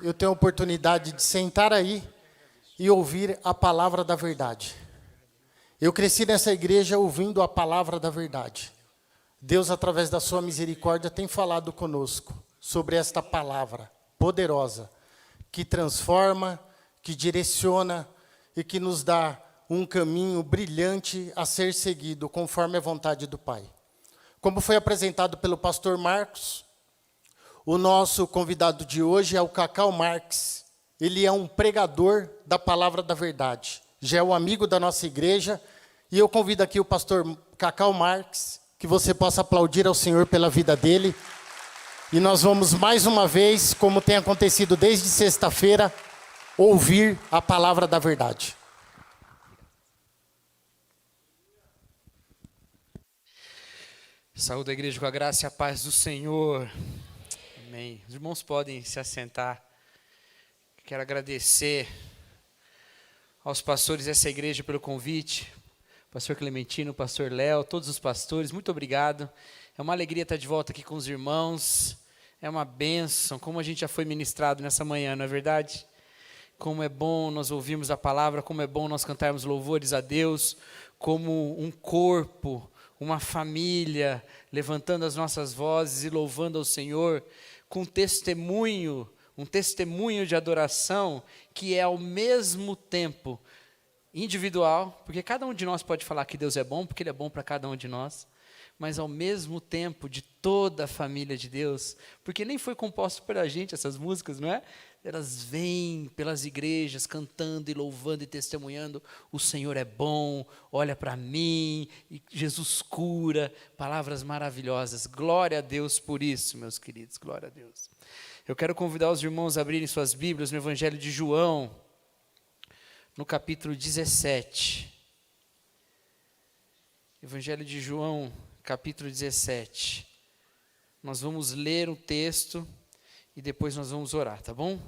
Eu tenho a oportunidade de sentar aí e ouvir a palavra da verdade. Eu cresci nessa igreja ouvindo a palavra da verdade. Deus, através da sua misericórdia, tem falado conosco sobre esta palavra poderosa, que transforma, que direciona e que nos dá um caminho brilhante a ser seguido, conforme a vontade do Pai. Como foi apresentado pelo pastor Marcos, o nosso convidado de hoje é o Cacau Marques. Ele é um pregador da palavra da verdade. Já é um amigo da nossa igreja. E eu convido aqui o pastor Cacau Marques, que você possa aplaudir ao Senhor pela vida dele. E nós vamos mais uma vez, como tem acontecido desde sexta-feira, ouvir a palavra da verdade. Saúde a igreja com a graça e a paz do Senhor. Amém. Os irmãos podem se assentar. Quero agradecer aos pastores dessa igreja pelo convite. Pastor Clementino, pastor Léo, todos os pastores, muito obrigado. É uma alegria estar de volta aqui com os irmãos. É uma bênção, como a gente já foi ministrado nessa manhã, não é verdade? Como é bom nós ouvirmos a palavra, como é bom nós cantarmos louvores a Deus, como um corpo, uma família, levantando as nossas vozes e louvando ao Senhor, com um testemunho de adoração que é ao mesmo tempo individual, porque cada um de nós pode falar que Deus é bom, porque Ele é bom para cada um de nós, mas ao mesmo tempo de toda a família de Deus, porque nem foi composto por a gente essas músicas, não é? Elas vêm pelas igrejas cantando e louvando e testemunhando, o Senhor é bom, olha para mim, e Jesus cura, palavras maravilhosas. Glória a Deus por isso, meus queridos, glória a Deus. Eu quero convidar os irmãos a abrirem suas Bíblias no Evangelho de João, no capítulo 17. Evangelho de João, capítulo 17. Nós vamos ler o texto e depois nós vamos orar, tá bom?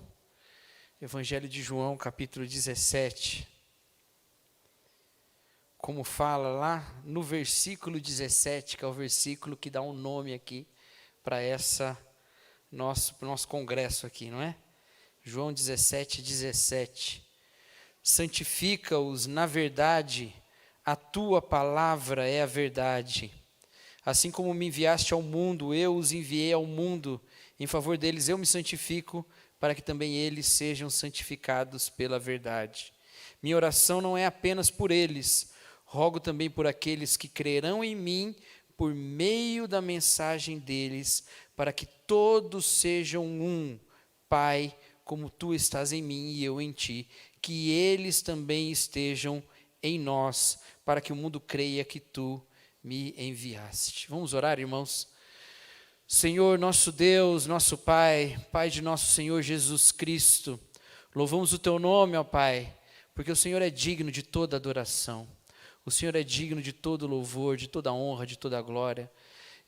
Evangelho de João, capítulo 17. Como fala lá no versículo 17, que é o versículo que dá um nome aqui para nosso congresso aqui, não é? João 17, 17. Santifica-os na verdade, a tua palavra é a verdade. Assim como me enviaste ao mundo, eu os enviei ao mundo. Em favor deles eu me santifico, para que também eles sejam santificados pela verdade. Minha oração não é apenas por eles, rogo também por aqueles que crerão em mim, por meio da mensagem deles, para que todos sejam um, Pai, como tu estás em mim e eu em ti, que eles também estejam em nós, para que o mundo creia que tu me enviaste. Vamos orar, irmãos? Senhor, nosso Deus, nosso Pai, Pai de nosso Senhor Jesus Cristo, louvamos o teu nome, ó Pai, porque o Senhor é digno de toda adoração, o Senhor é digno de todo louvor, de toda honra, de toda glória.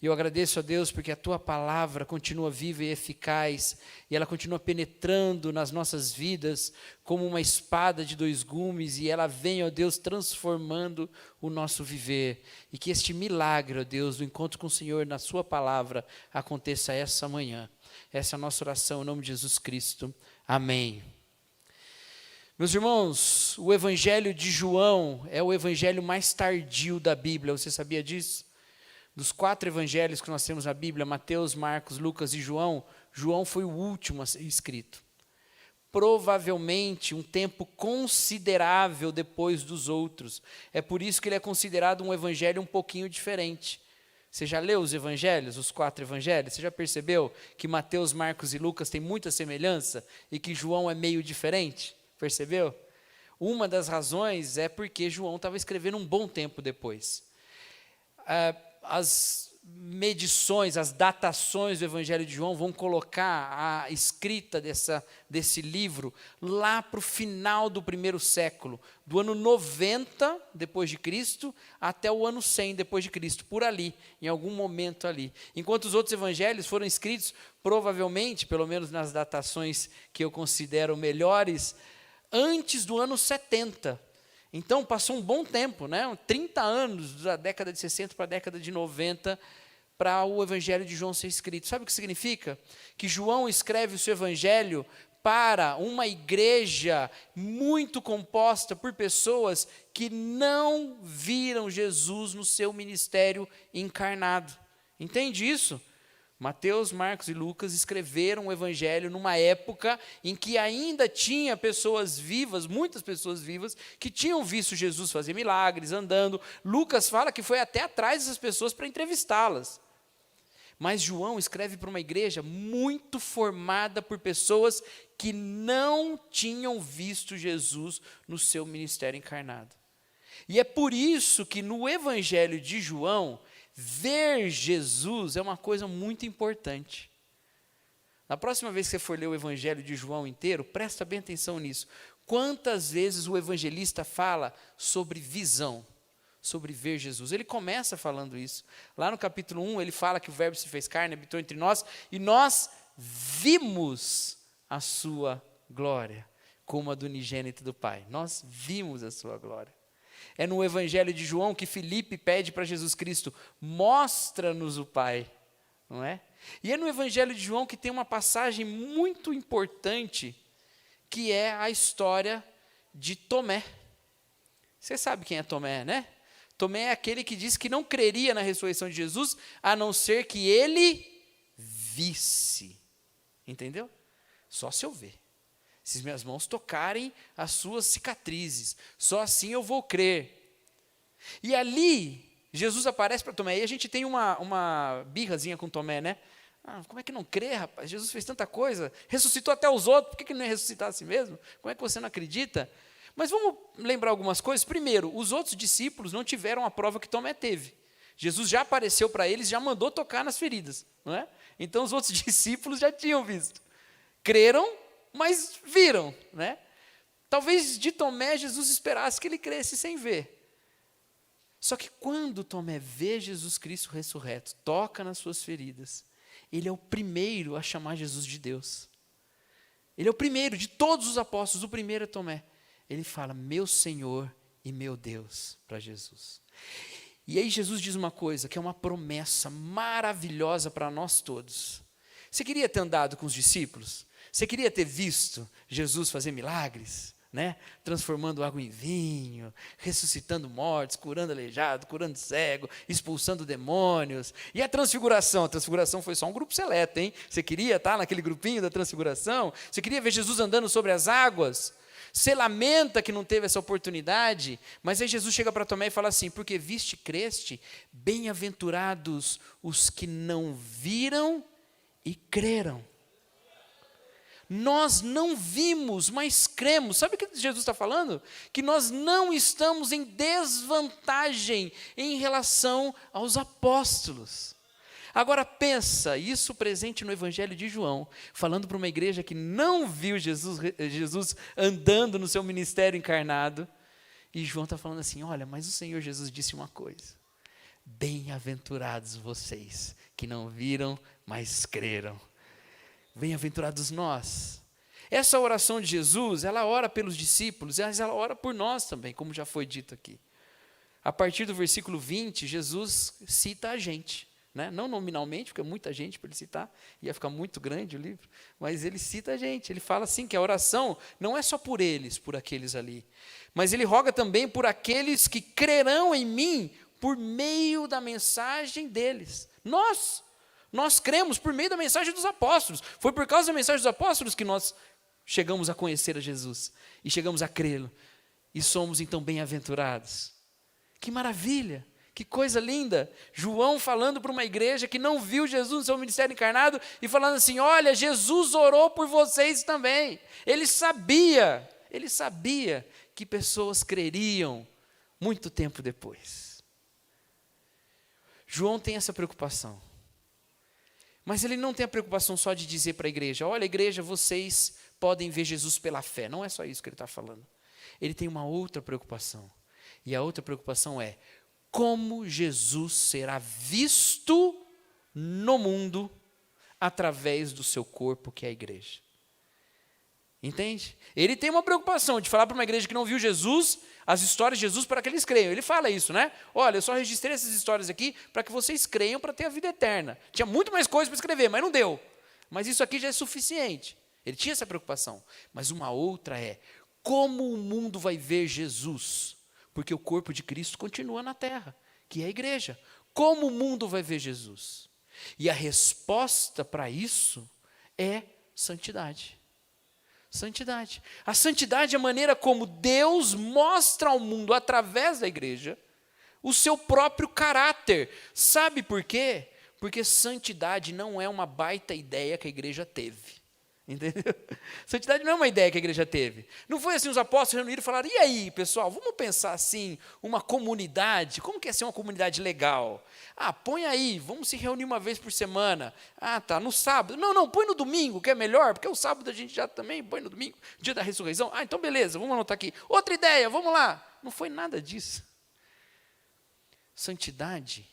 E eu agradeço a Deus porque a tua palavra continua viva e eficaz, e ela continua penetrando nas nossas vidas como uma espada de dois gumes, e ela vem, ó Deus, transformando o nosso viver. E que este milagre, ó Deus, do encontro com o Senhor na sua palavra, aconteça essa manhã. Essa é a nossa oração em nome de Jesus Cristo. Amém. Meus irmãos, o Evangelho de João é o evangelho mais tardio da Bíblia, você sabia disso? Dos 4 evangelhos que nós temos na Bíblia, Mateus, Marcos, Lucas e João, João foi o último a ser escrito. Provavelmente um tempo considerável depois dos outros. É por isso que ele é considerado um evangelho um pouquinho diferente. Você já leu os evangelhos, os 4 evangelhos? Você já percebeu que Mateus, Marcos e Lucas têm muita semelhança e que João é meio diferente? Percebeu? Uma das razões é porque João estava escrevendo um bom tempo depois. As medições, as datações do Evangelho de João vão colocar a escrita desse livro lá para o final do 1º século, do ano 90 depois de Cristo até o ano 100 depois de Cristo, por ali, em algum momento ali. Enquanto os outros evangelhos foram escritos, provavelmente, pelo menos nas datações que eu considero melhores, antes do ano 70. Então, passou um bom tempo, né? 30 anos, da década de 60 para a década de 90, para o Evangelho de João ser escrito. Sabe o que significa? Que João escreve o seu Evangelho para uma igreja muito composta por pessoas que não viram Jesus no seu ministério encarnado. Entende isso? Mateus, Marcos e Lucas escreveram o evangelho numa época em que ainda tinha pessoas vivas, muitas pessoas vivas, que tinham visto Jesus fazer milagres, andando. Lucas fala que foi até atrás dessas pessoas para entrevistá-las. Mas João escreve para uma igreja muito formada por pessoas que não tinham visto Jesus no seu ministério encarnado. E é por isso que no evangelho de João, ver Jesus é uma coisa muito importante. Na próxima vez que você for ler o evangelho de João inteiro, presta bem atenção nisso. Quantas vezes o evangelista fala sobre visão, sobre ver Jesus? Ele começa falando isso. Lá no capítulo 1, ele fala que o verbo se fez carne, habitou entre nós, e nós vimos a sua glória, como a do unigênito do Pai. Nós vimos a sua glória. É no evangelho de João que Filipe pede para Jesus Cristo: mostra-nos o Pai, não é? E é no evangelho de João que tem uma passagem muito importante, que é a história de Tomé. Você sabe quem é Tomé, né? Tomé é aquele que disse que não creria na ressurreição de Jesus, a não ser que ele visse. Entendeu? Só se eu ver. Se minhas mãos tocarem as suas cicatrizes, só assim eu vou crer. E ali, Jesus aparece para Tomé, e a gente tem uma birrazinha com Tomé, né? Como é que não crê, rapaz? Jesus fez tanta coisa, ressuscitou até os outros, por que não ia ressuscitar a si mesmo? Como é que você não acredita? Mas vamos lembrar algumas coisas. Primeiro, os outros discípulos não tiveram a prova que Tomé teve. Jesus já apareceu para eles, já mandou tocar nas feridas, não é? Então os outros discípulos já tinham visto. Creram, mas viram, né? Talvez de Tomé Jesus esperasse que ele cresce sem ver. Só que quando Tomé vê Jesus Cristo ressurreto, toca nas suas feridas, ele é o primeiro a chamar Jesus de Deus. Ele é o primeiro de todos os apóstolos, o primeiro é Tomé. Ele fala: meu Senhor e meu Deus, para Jesus. E aí Jesus diz uma coisa, que é uma promessa maravilhosa para nós todos. Você queria ter andado com os discípulos? Você queria ter visto Jesus fazer milagres, né? Transformando água em vinho, ressuscitando mortos, curando aleijado, curando cego, expulsando demônios. E a transfiguração? A transfiguração foi só um grupo seleto, hein? Você queria estar naquele grupinho da transfiguração? Você queria ver Jesus andando sobre as águas? Você lamenta que não teve essa oportunidade, mas aí Jesus chega para Tomé e fala assim: porque viste e creste, bem-aventurados os que não viram e creram. Nós não vimos, mas cremos. Sabe o que Jesus está falando? Que nós não estamos em desvantagem em relação aos apóstolos. Agora pensa, isso presente no Evangelho de João, falando para uma igreja que não viu Jesus andando no seu ministério encarnado, e João está falando assim: olha, mas o Senhor Jesus disse uma coisa: bem-aventurados vocês que não viram, mas creram. Bem-aventurados nós. Essa oração de Jesus, ela ora pelos discípulos, mas ela ora por nós também, como já foi dito aqui. A partir do versículo 20, Jesus cita a gente, né? Não nominalmente, porque é muita gente para ele citar, ia ficar muito grande o livro, mas ele cita a gente. Ele fala assim que a oração não é só por eles, por aqueles ali, mas ele roga também por aqueles que crerão em mim por meio da mensagem deles. Nós cremos por meio da mensagem dos apóstolos. Foi por causa da mensagem dos apóstolos que nós chegamos a conhecer a Jesus e chegamos a crê-lo. E somos então bem-aventurados. Que maravilha, que coisa linda. João falando para uma igreja que não viu Jesus no seu ministério encarnado e falando assim: olha, Jesus orou por vocês também. Ele sabia que pessoas creriam muito tempo depois. João tem essa preocupação. Mas ele não tem a preocupação só de dizer para a igreja: olha, igreja, vocês podem ver Jesus pela fé. Não é só isso que ele está falando. Ele tem uma outra preocupação. E a outra preocupação é: como Jesus será visto no mundo através do seu corpo, que é a igreja. Entende? Ele tem uma preocupação de falar para uma igreja que não viu Jesus, as histórias de Jesus para que eles creiam. Ele fala isso, né? Olha, eu só registrei essas histórias aqui para que vocês creiam para ter a vida eterna. Tinha muito mais coisa para escrever, mas não deu. Mas isso aqui já é suficiente. Ele tinha essa preocupação. Mas uma outra é, como o mundo vai ver Jesus? Porque o corpo de Cristo continua na terra, que é a igreja. Como o mundo vai ver Jesus? E a resposta para isso é santidade. Santidade. A santidade é a maneira como Deus mostra ao mundo, através da igreja, o seu próprio caráter. Sabe por quê? Porque santidade não é uma baita ideia que a igreja teve. Entendeu? Santidade não é uma ideia que a igreja teve. Não foi assim, os apóstolos reuniram e falaram, e aí, pessoal, vamos pensar assim, uma comunidade, como que é ser uma comunidade legal? Põe aí, vamos se reunir uma vez por semana. Tá, no sábado. Não, põe no domingo, que é melhor, porque o sábado a gente já também põe no domingo, dia da ressurreição. Então beleza, vamos anotar aqui. Outra ideia, vamos lá. Não foi nada disso. Santidade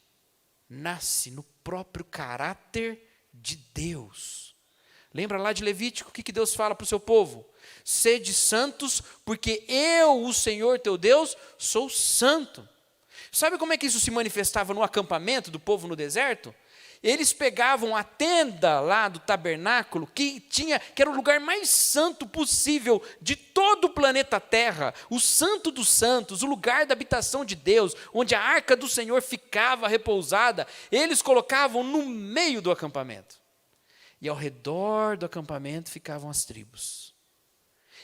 nasce no próprio caráter de Deus. Lembra lá de Levítico, o que Deus fala para o seu povo? Sede santos, porque eu, o Senhor teu Deus, sou santo. Sabe como é que isso se manifestava no acampamento do povo no deserto? Eles pegavam a tenda lá do tabernáculo, que era o lugar mais santo possível de todo o planeta Terra, o santo dos santos, o lugar da habitação de Deus, onde a arca do Senhor ficava repousada, eles colocavam no meio do acampamento. E ao redor do acampamento ficavam as tribos.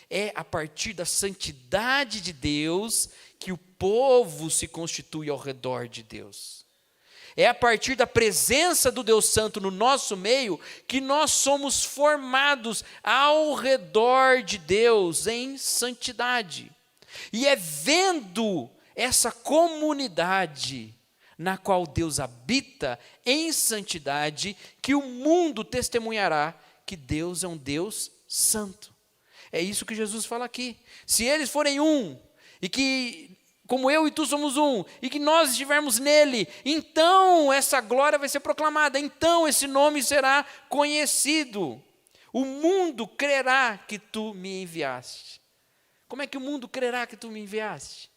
É a partir da santidade de Deus que o povo se constitui ao redor de Deus. É a partir da presença do Deus Santo no nosso meio que nós somos formados ao redor de Deus em santidade. E é vendo essa comunidade na qual Deus habita em santidade, que o mundo testemunhará que Deus é um Deus santo. É isso que Jesus fala aqui. Se eles forem um, e que, como eu e tu somos um, e que nós estivermos nele, então essa glória vai ser proclamada, então esse nome será conhecido. O mundo crerá que tu me enviaste. Como é que o mundo crerá que tu me enviaste?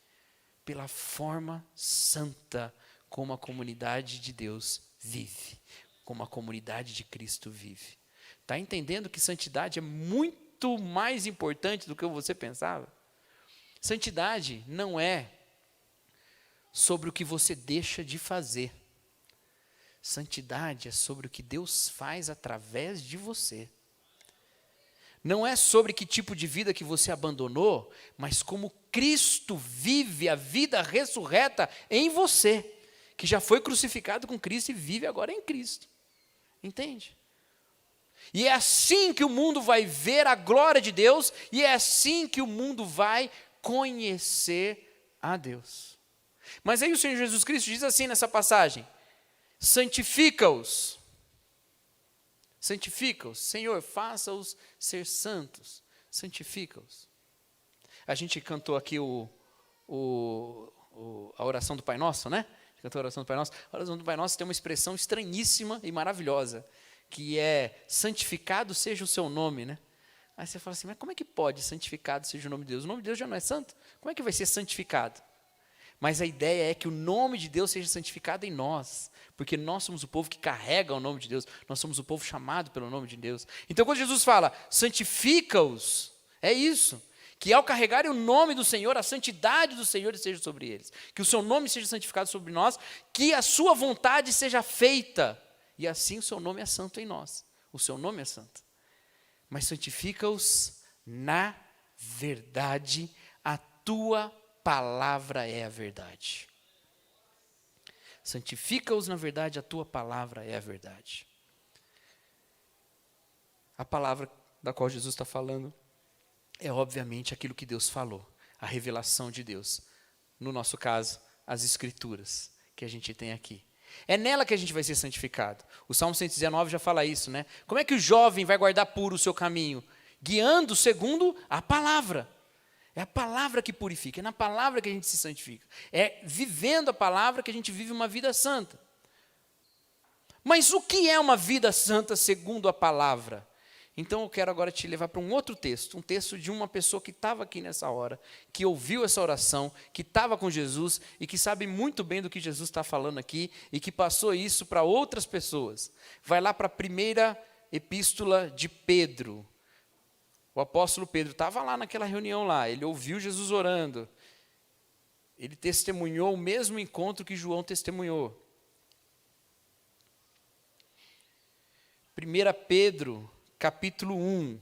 Pela forma santa como a comunidade de Deus vive, como a comunidade de Cristo vive. Está entendendo que santidade é muito mais importante do que você pensava? Santidade não é sobre o que você deixa de fazer. Santidade é sobre o que Deus faz através de você. Não é sobre que tipo de vida que você abandonou, mas como Cristo vive a vida ressurreta em você, que já foi crucificado com Cristo e vive agora em Cristo. Entende? E é assim que o mundo vai ver a glória de Deus, e é assim que o mundo vai conhecer a Deus. Mas aí o Senhor Jesus Cristo diz assim nessa passagem: santifica-os. Santifica-os, Senhor, faça-os ser santos. Santifica-os. A gente cantou aqui a oração do Pai Nosso, né? Cantou a oração do Pai Nosso. A oração do Pai Nosso tem uma expressão estranhíssima e maravilhosa, que é santificado seja o seu nome, né? Aí você fala assim, mas como é que pode santificado seja o nome de Deus? O nome de Deus já não é santo? Como é que vai ser santificado? Mas a ideia é que o nome de Deus seja santificado em nós, porque nós somos o povo que carrega o nome de Deus, nós somos o povo chamado pelo nome de Deus. Então quando Jesus fala, santifica-os, é isso. Que ao carregarem o nome do Senhor, a santidade do Senhor esteja sobre eles. Que o seu nome seja santificado sobre nós, que a sua vontade seja feita. E assim o seu nome é santo em nós. O seu nome é santo. Mas santifica-os na verdade, a tua palavra é a verdade. Santifica-os na verdade, a tua palavra é a verdade. A palavra da qual Jesus está falando é obviamente aquilo que Deus falou, a revelação de Deus. No nosso caso, as escrituras que a gente tem aqui. É nela que a gente vai ser santificado. O Salmo 119 já fala isso, né? Como é que o jovem vai guardar puro o seu caminho? Guiando segundo a palavra. É a palavra que purifica, é na palavra que a gente se santifica. É vivendo a palavra que a gente vive uma vida santa. Mas o que é uma vida santa segundo a palavra? Então eu quero agora te levar para um outro texto, um texto de uma pessoa que estava aqui nessa hora, que ouviu essa oração, que estava com Jesus e que sabe muito bem do que Jesus está falando aqui e que passou isso para outras pessoas. Vai lá para a primeira epístola de Pedro, O apóstolo Pedro estava lá naquela reunião lá, ele ouviu Jesus orando. Ele testemunhou o mesmo encontro que João testemunhou. 1 Pedro, capítulo 1.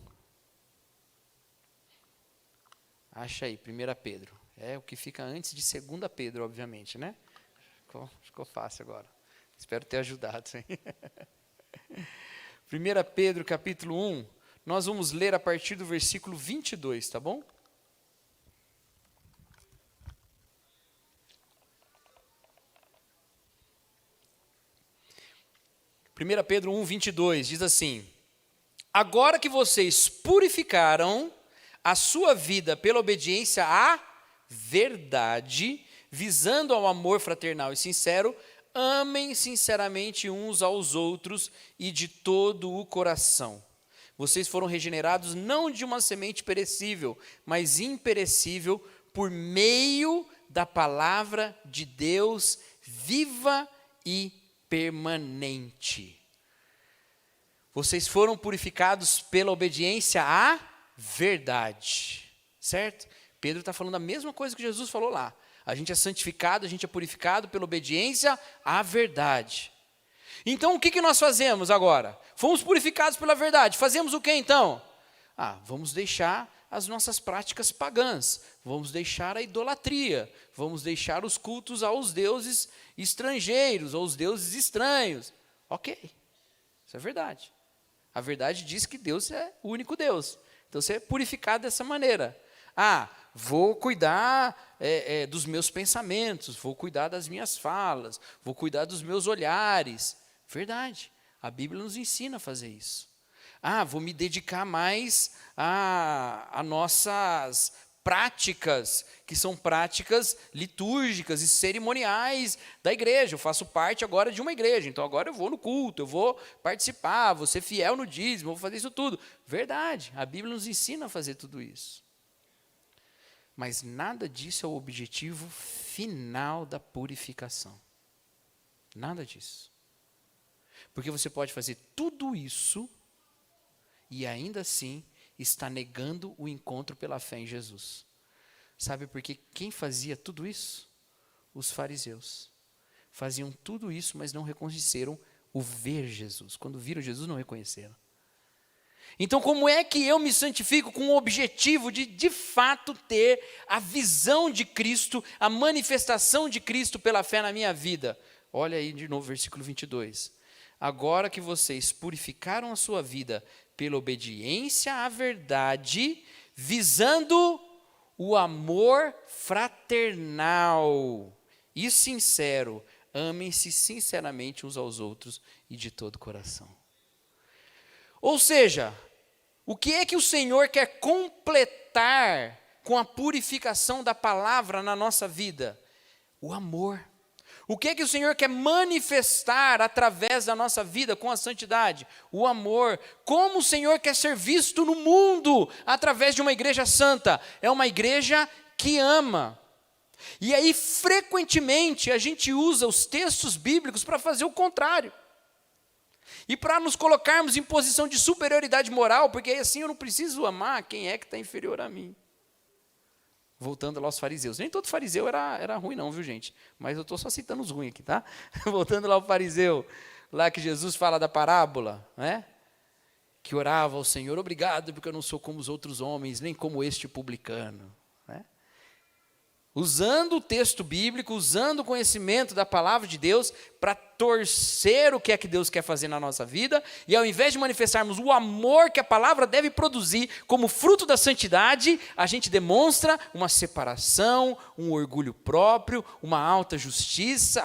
Acha aí, 1 Pedro. É o que fica antes de 2 Pedro, obviamente, né? Ficou fácil agora. Espero ter ajudado. 1 Pedro, capítulo 1. Nós vamos ler a partir do versículo 22, tá bom? Pedro 1, 22, diz assim: agora que vocês purificaram a sua vida pela obediência à verdade, visando ao amor fraternal e sincero, amem sinceramente uns aos outros e de todo o coração. Vocês foram regenerados não de uma semente perecível, mas imperecível, por meio da palavra de Deus viva e permanente. Vocês foram purificados pela obediência à verdade, certo? Pedro está falando a mesma coisa que Jesus falou lá. A gente é santificado, a gente é purificado pela obediência à verdade. Então, o que nós fazemos agora? Fomos purificados pela verdade. Fazemos o que então? Vamos deixar as nossas práticas pagãs. Vamos deixar a idolatria. Vamos deixar os cultos aos deuses estrangeiros, aos deuses estranhos. Ok, isso é verdade. A verdade diz que Deus é o único Deus. Então, você é purificado dessa maneira. Vou cuidar dos meus pensamentos, vou cuidar das minhas falas, vou cuidar dos meus olhares. Verdade, a Bíblia nos ensina a fazer isso. Vou me dedicar mais a nossas práticas, que são práticas litúrgicas e cerimoniais da igreja. Eu faço parte agora de uma igreja, então agora eu vou no culto, eu vou participar, vou ser fiel no dízimo, vou fazer isso tudo. Verdade, a Bíblia nos ensina a fazer tudo isso. Mas nada disso é o objetivo final da purificação. Nada disso. Porque você pode fazer tudo isso e ainda assim está negando o encontro pela fé em Jesus. Sabe por quê? Quem fazia tudo isso? Os fariseus. Faziam tudo isso, mas não reconheceram o ver Jesus. Quando viram Jesus, não reconheceram. Então, como é que eu me santifico com o objetivo de fato, ter a visão de Cristo, a manifestação de Cristo pela fé na minha vida? Olha aí de novo, versículo 22. Agora que vocês purificaram a sua vida pela obediência à verdade, visando o amor fraternal e sincero, amem-se sinceramente uns aos outros e de todo o coração. Ou seja, o que é que o Senhor quer completar com a purificação da palavra na nossa vida? O amor. O que é que o Senhor quer manifestar através da nossa vida com a santidade? O amor. Como o Senhor quer ser visto no mundo através de uma igreja santa? É uma igreja que ama. E aí, frequentemente, a gente usa os textos bíblicos para fazer o contrário. E para nos colocarmos em posição de superioridade moral, porque assim eu não preciso amar quem é que está inferior a mim. Voltando lá aos fariseus. Nem todo fariseu era ruim não, viu gente? Mas eu estou só citando os ruins aqui, tá? Voltando lá ao fariseu, lá que Jesus fala da parábola, né? Que orava ao Senhor, obrigado porque eu não sou como os outros homens, nem como este publicano. Né? Usando o texto bíblico, usando o conhecimento da palavra de Deus para torcer o que é que Deus quer fazer na nossa vida, e ao invés de manifestarmos o amor que a palavra deve produzir como fruto da santidade, a gente demonstra uma separação, um orgulho próprio, uma autojustiça,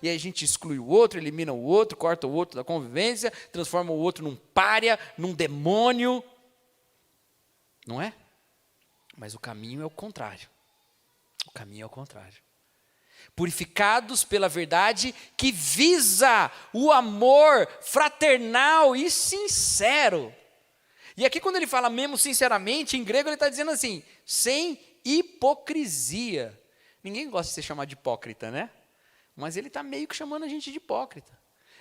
e aí a gente exclui o outro, elimina o outro, corta o outro da convivência, transforma o outro num pária, num demônio. Não é? Mas o caminho é o contrário. O caminho é o contrário. Purificados pela verdade que visa o amor fraternal e sincero. E aqui quando ele fala mesmo sinceramente, em grego ele está dizendo assim, sem hipocrisia. Ninguém gosta de ser chamado de hipócrita, né? Mas ele está meio que chamando a gente de hipócrita.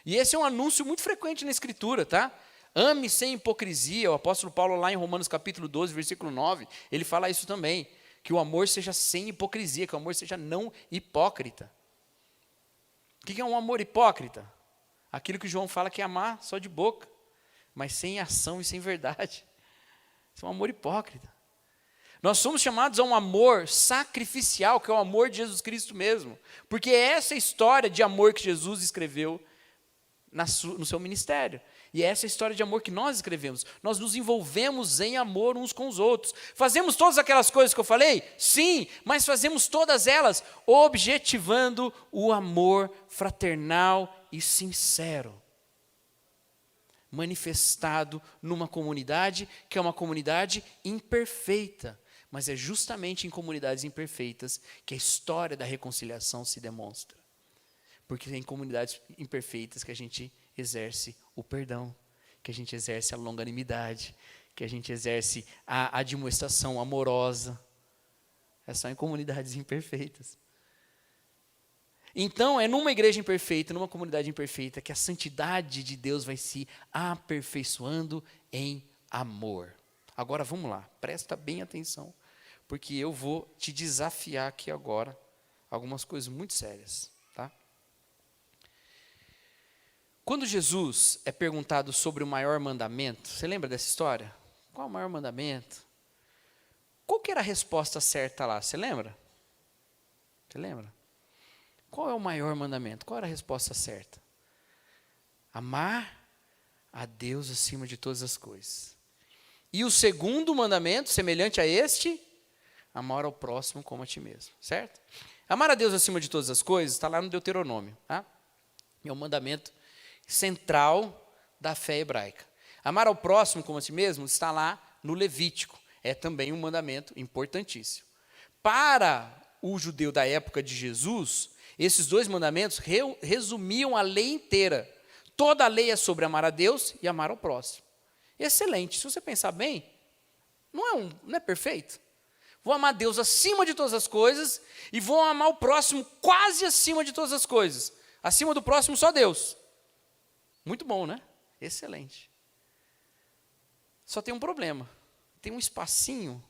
E esse é um anúncio muito frequente na Escritura, tá? Ame sem hipocrisia. O apóstolo Paulo, lá em Romanos capítulo 12, versículo 9, ele fala isso também. Que o amor seja sem hipocrisia, que o amor seja não hipócrita. O que é um amor hipócrita? Aquilo que João fala que é amar só de boca, mas sem ação e sem verdade. Isso é um amor hipócrita. Nós somos chamados a um amor sacrificial, que é o amor de Jesus Cristo mesmo. Porque é essa história de amor que Jesus escreveu no seu ministério. E é essa história de amor que nós escrevemos. Nós nos envolvemos em amor uns com os outros. Fazemos todas aquelas coisas que eu falei? Sim, mas fazemos todas elas objetivando o amor fraternal e sincero, manifestado numa comunidade que é uma comunidade imperfeita. Mas é justamente em comunidades imperfeitas que a história da reconciliação se demonstra. Porque é em comunidades imperfeitas que a gente exerce o perdão, que a gente exerce a longanimidade, que a gente exerce a admoestação amorosa. É só em comunidades imperfeitas. Então, é numa igreja imperfeita, numa comunidade imperfeita, que a santidade de Deus vai se aperfeiçoando em amor. Agora, vamos lá, presta bem atenção, porque eu vou te desafiar aqui agora algumas coisas muito sérias. Tá? Quando Jesus é perguntado sobre o maior mandamento, você lembra dessa história? Qual é o maior mandamento? Qual que era a resposta certa lá? Você lembra? Você lembra? Qual é o maior mandamento? Qual era a resposta certa? Amar a Deus acima de todas as coisas. E o segundo mandamento, semelhante a este, amar ao próximo como a ti mesmo, certo? Amar a Deus acima de todas as coisas está lá no Deuteronômio, tá? É um mandamento central da fé hebraica. Amar ao próximo como a ti mesmo está lá no Levítico. É também um mandamento importantíssimo. Para o judeu da época de Jesus, esses dois mandamentos resumiam a lei inteira. Toda a lei é sobre amar a Deus e amar ao próximo. Excelente. Se você pensar bem, não é perfeito? Vou amar Deus acima de todas as coisas e vou amar o próximo quase acima de todas as coisas. Acima do próximo só Deus. Muito bom, né? Excelente. Só tem um problema. Tem um espacinho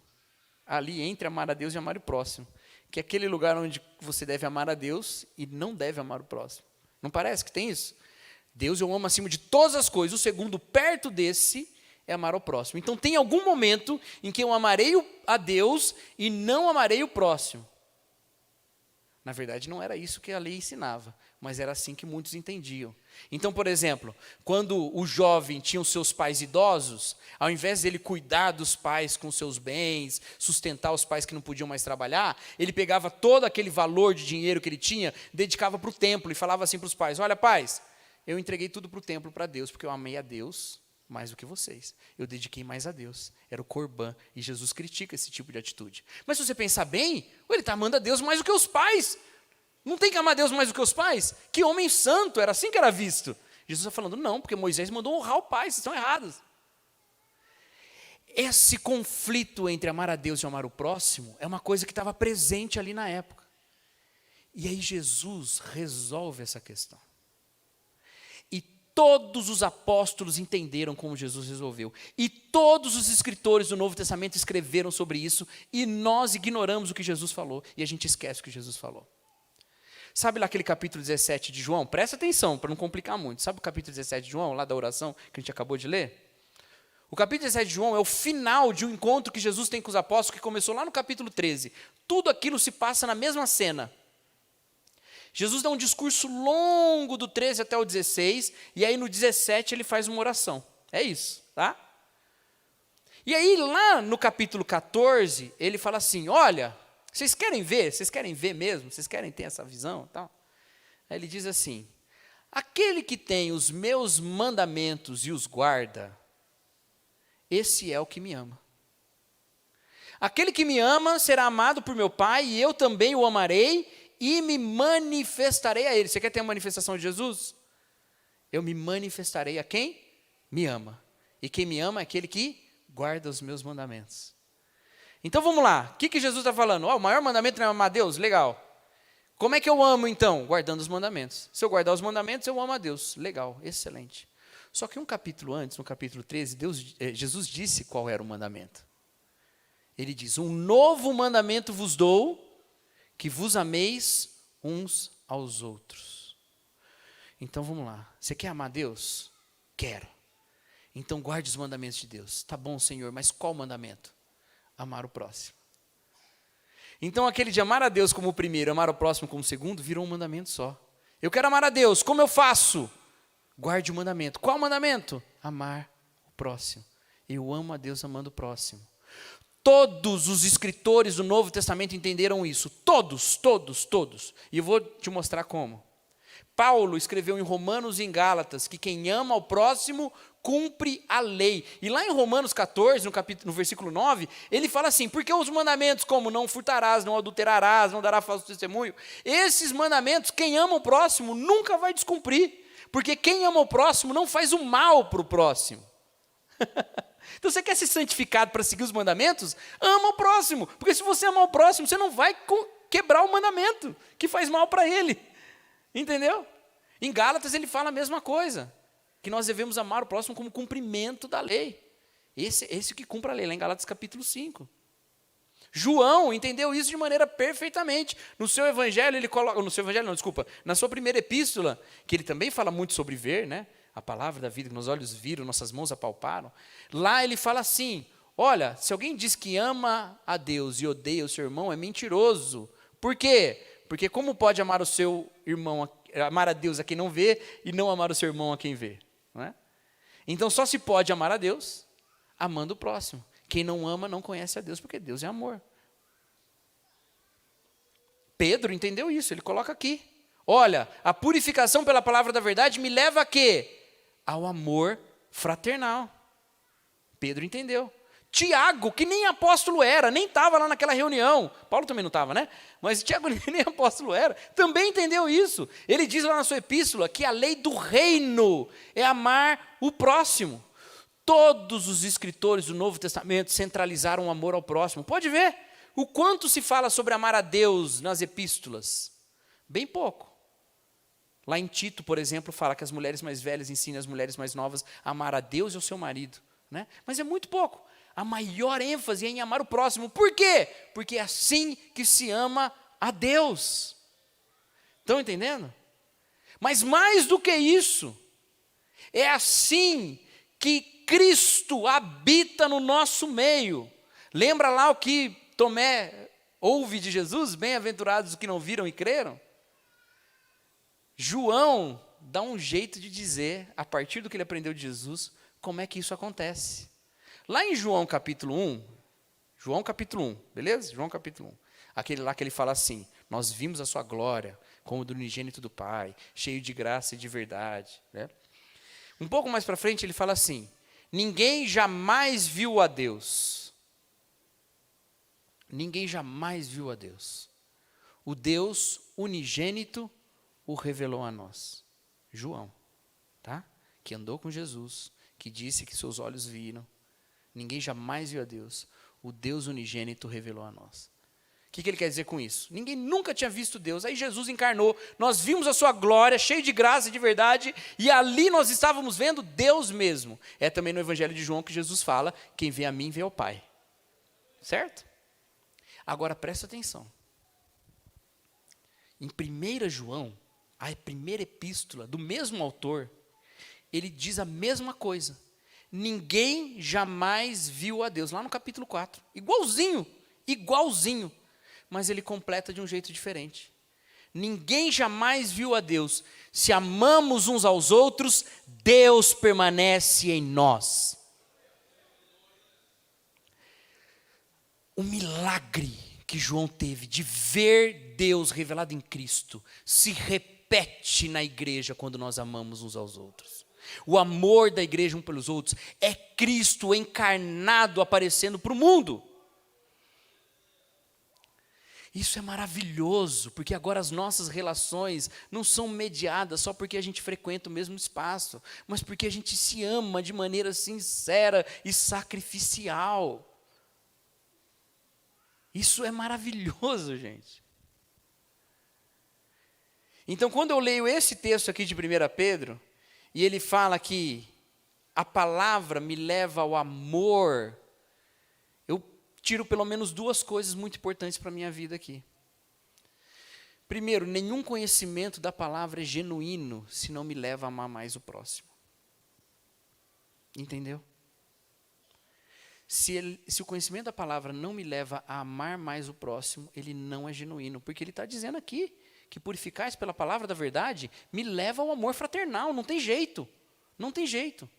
ali entre amar a Deus e amar o próximo, que é aquele lugar onde você deve amar a Deus e não deve amar o próximo. Não parece que tem isso? Deus eu amo acima de todas as coisas. O segundo perto desse é amar ao próximo. Então tem algum momento em que eu amarei a Deus e não amarei o próximo. Na verdade, não era isso que a lei ensinava, mas era assim que muitos entendiam. Então, por exemplo, quando o jovem tinha os seus pais idosos, ao invés dele cuidar dos pais com seus bens, sustentar os pais que não podiam mais trabalhar, ele pegava todo aquele valor de dinheiro que ele tinha, dedicava para o templo e falava assim para os pais: olha, pais, eu entreguei tudo para o templo, para Deus, porque eu amei a Deus mais do que vocês. Eu dediquei mais a Deus. Era o Corban. E Jesus critica esse tipo de atitude. Mas se você pensar bem, ele está amando a Deus mais do que os pais. Não tem que amar a Deus mais do que os pais? Que homem santo, era assim que era visto. Jesus está falando, não, porque Moisés mandou honrar o pai, vocês estão errados. Esse conflito entre amar a Deus e amar o próximo é uma coisa que estava presente ali na época. E aí Jesus resolve essa questão. Todos os apóstolos entenderam como Jesus resolveu. E todos os escritores do Novo Testamento escreveram sobre isso. E nós ignoramos o que Jesus falou. E a gente esquece o que Jesus falou. Sabe lá aquele capítulo 17 de João? Presta atenção, para não complicar muito. Sabe o capítulo 17 de João, lá da oração, que a gente acabou de ler? O capítulo 17 de João é o final de um encontro que Jesus tem com os apóstolos, que começou lá no capítulo 13. Tudo aquilo se passa na mesma cena. Jesus dá um discurso longo do 13 até o 16, e aí no 17 ele faz uma oração. É isso, tá? E aí lá no capítulo 14, ele fala assim, olha, vocês querem ver? Vocês querem ver mesmo? Vocês querem ter essa visão? Tal? Aí ele diz assim, aquele que tem os meus mandamentos e os guarda, esse é o que me ama. Aquele que me ama será amado por meu Pai, e eu também o amarei, e me manifestarei a ele. Você quer ter a manifestação de Jesus? Eu me manifestarei a quem me ama. E quem me ama é aquele que guarda os meus mandamentos. Então vamos lá. O que Jesus está falando? O maior mandamento é amar a Deus? Legal. Como é que eu amo então? Guardando os mandamentos. Se eu guardar os mandamentos, eu amo a Deus. Legal, excelente. Só que um capítulo antes, no capítulo 13, Jesus disse qual era o mandamento. Ele diz: um novo mandamento vos dou, que vos ameis uns aos outros. Então vamos lá. Você quer amar Deus? Quero. Então guarde os mandamentos de Deus. Tá bom, Senhor, mas qual mandamento? Amar o próximo. Então aquele de amar a Deus como o primeiro, amar o próximo como o segundo, virou um mandamento só. Eu quero amar a Deus, como eu faço? Guarde o mandamento. Qual mandamento? Amar o próximo. Eu amo a Deus amando o próximo. Todos os escritores do Novo Testamento entenderam isso. Todos. E eu vou te mostrar como. Paulo escreveu em Romanos e em Gálatas que quem ama ao próximo cumpre a lei. E lá em Romanos 14, no versículo 9, ele fala assim: porque os mandamentos como não furtarás, não adulterarás, não darás falso testemunho, esses mandamentos, quem ama o próximo nunca vai descumprir. Porque quem ama o próximo não faz o mal para o próximo. Então você quer ser santificado para seguir os mandamentos? Ama o próximo. Porque se você amar o próximo, você não vai quebrar o mandamento que faz mal para ele. Entendeu? Em Gálatas ele fala a mesma coisa. Que nós devemos amar o próximo como cumprimento da lei. Esse que cumpre a lei, lá em Gálatas capítulo 5. João entendeu isso de maneira perfeitamente. No seu evangelho, ele coloca. No seu evangelho, não, desculpa. Na sua primeira epístola, que ele também fala muito sobre ver, né? A palavra da vida que meus olhos viram, nossas mãos apalparam. Lá ele fala assim: olha, se alguém diz que ama a Deus e odeia o seu irmão, é mentiroso. Por quê? Porque como pode amar o seu irmão, amar a Deus a quem não vê e não amar o seu irmão a quem vê? Não é? Então só se pode amar a Deus amando o próximo. Quem não ama não conhece a Deus, porque Deus é amor. Pedro entendeu isso, ele coloca aqui. Olha, a purificação pela palavra da verdade me leva a quê? Ao amor fraternal. Pedro entendeu. Tiago, que nem apóstolo era, nem estava lá naquela reunião. Paulo também não estava, né? Mas Tiago nem apóstolo era, também entendeu isso. Ele diz lá na sua epístola que a lei do reino é amar o próximo. Todos os escritores do Novo Testamento centralizaram o amor ao próximo. Pode ver o quanto se fala sobre amar a Deus nas epístolas. Bem pouco. Lá em Tito, por exemplo, fala que as mulheres mais velhas ensinem as mulheres mais novas a amar a Deus e ao seu marido. Né? Mas é muito pouco. A maior ênfase é em amar o próximo. Por quê? Porque é assim que se ama a Deus. Estão entendendo? Mas mais do que isso, é assim que Cristo habita no nosso meio. Lembra lá o que Tomé ouve de Jesus? Bem-aventurados os que não viram e creram. João dá um jeito de dizer, a partir do que ele aprendeu de Jesus, como é que isso acontece. Lá em João capítulo 1, beleza? João capítulo 1, aquele lá que ele fala assim: nós vimos a sua glória, como do unigênito do Pai, cheio de graça e de verdade. Né? Um pouco mais para frente ele fala assim: ninguém jamais viu a Deus. Ninguém jamais viu a Deus. O Deus unigênito o revelou a nós. João, tá? Que andou com Jesus, que disse que seus olhos viram. Ninguém jamais viu a Deus. O Deus unigênito revelou a nós. O que ele quer dizer com isso? Ninguém nunca tinha visto Deus. Aí Jesus encarnou, nós vimos a sua glória, cheio de graça e de verdade, e ali nós estávamos vendo Deus mesmo. É também no Evangelho de João que Jesus fala: quem vê a mim, vê ao Pai. Certo? Agora presta atenção. Em 1 João, a primeira epístola do mesmo autor, ele diz a mesma coisa. Ninguém jamais viu a Deus. Lá no capítulo 4. Igualzinho. Mas ele completa de um jeito diferente. Ninguém jamais viu a Deus. Se amamos uns aos outros, Deus permanece em nós. O milagre que João teve de ver Deus revelado em Cristo se repete na igreja quando nós amamos uns aos outros. O amor da igreja um pelos outros é Cristo encarnado aparecendo para o mundo. Isso é maravilhoso, porque agora as nossas relações não são mediadas só porque a gente frequenta o mesmo espaço, mas porque a gente se ama de maneira sincera e sacrificial. Isso é maravilhoso, gente. Então, quando eu leio esse texto aqui de 1 Pedro, e ele fala que a palavra me leva ao amor, eu tiro pelo menos duas coisas muito importantes para a minha vida aqui. Primeiro, nenhum conhecimento da palavra é genuíno se não me leva a amar mais o próximo. Entendeu? Se o conhecimento da palavra não me leva a amar mais o próximo, ele não é genuíno. Porque ele está dizendo aqui que purificais pela palavra da verdade me leva ao amor fraternal. Não tem jeito. Não tem jeito.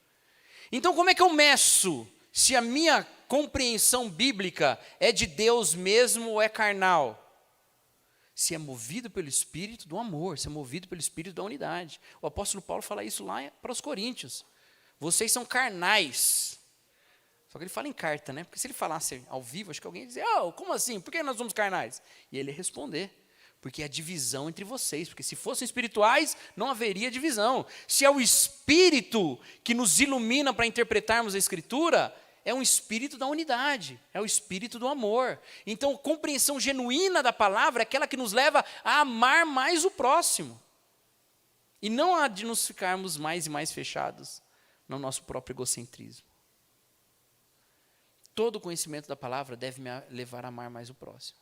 Então, como é que eu meço se a minha compreensão bíblica é de Deus mesmo ou é carnal? Se é movido pelo Espírito do amor, se é movido pelo Espírito da unidade. O apóstolo Paulo fala isso lá para os coríntios. Vocês são carnais. Só que ele fala em carta, né? Porque se ele falasse ao vivo, acho que alguém ia dizer, como assim? Por que nós somos carnais? E ele ia responder, porque é a divisão entre vocês. Porque se fossem espirituais, não haveria divisão. Se é o Espírito que nos ilumina para interpretarmos a Escritura, é um espírito da unidade, é o espírito do amor. Então, compreensão genuína da palavra é aquela que nos leva a amar mais o próximo. E não a de nos ficarmos mais e mais fechados no nosso próprio egocentrismo. Todo o conhecimento da palavra deve me levar a amar mais o próximo.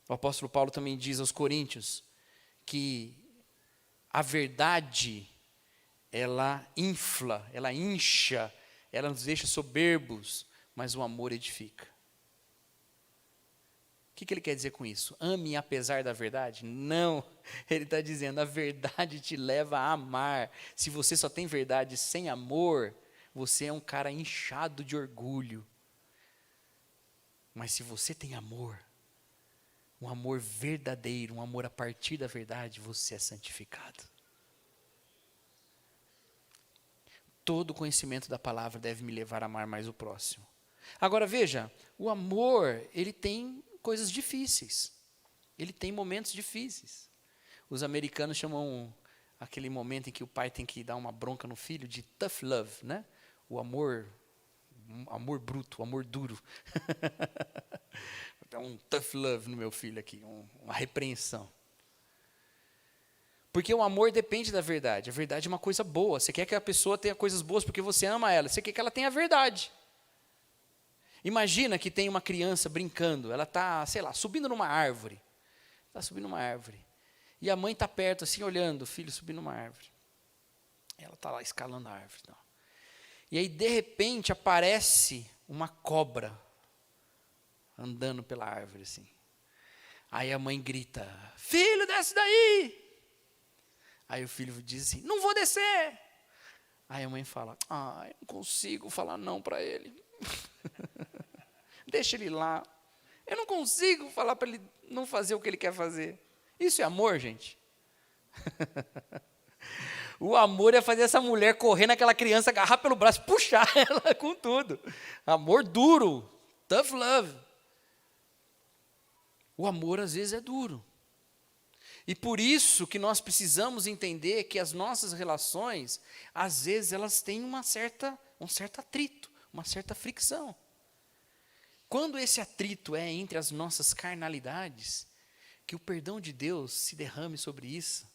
O apóstolo Paulo também diz aos coríntios que a verdade, ela infla, ela incha, ela nos deixa soberbos, mas o amor edifica. O que ele quer dizer com isso? Ame apesar da verdade? Não, ele está dizendo, a verdade te leva a amar. Se você só tem verdade sem amor, você é um cara inchado de orgulho. Mas se você tem amor, um amor verdadeiro, um amor a partir da verdade, você é santificado. Todo conhecimento da palavra deve me levar a amar mais o próximo. Agora veja, o amor, ele tem coisas difíceis. Ele tem momentos difíceis. Os americanos chamam aquele momento em que o pai tem que dar uma bronca no filho de tough love, né? O amor bruto, o amor duro. Vou dar um tough love no meu filho aqui, uma repreensão. Porque o amor depende da verdade. A verdade é uma coisa boa. Você quer que a pessoa tenha coisas boas porque você ama ela. Você quer que ela tenha a verdade. Imagina que tem uma criança brincando. Ela está, subindo numa árvore. Está subindo numa árvore. E a mãe está perto, assim, olhando o filho subir numa árvore. Ela está lá escalando a árvore. Não. E aí, de repente, aparece uma cobra andando pela árvore, assim. Aí a mãe grita, filho, desce daí! Aí o filho diz assim, não vou descer! Aí a mãe fala, eu não consigo falar não para ele. Deixa ele lá. Eu não consigo falar para ele não fazer o que ele quer fazer. Isso é amor, gente? O amor é fazer essa mulher correr naquela criança, agarrar pelo braço, puxar ela com tudo. Amor duro, tough love. O amor às vezes é duro. E por isso que nós precisamos entender que as nossas relações, às vezes elas têm um certo atrito, uma certa fricção. Quando esse atrito é entre as nossas carnalidades, que o perdão de Deus se derrame sobre isso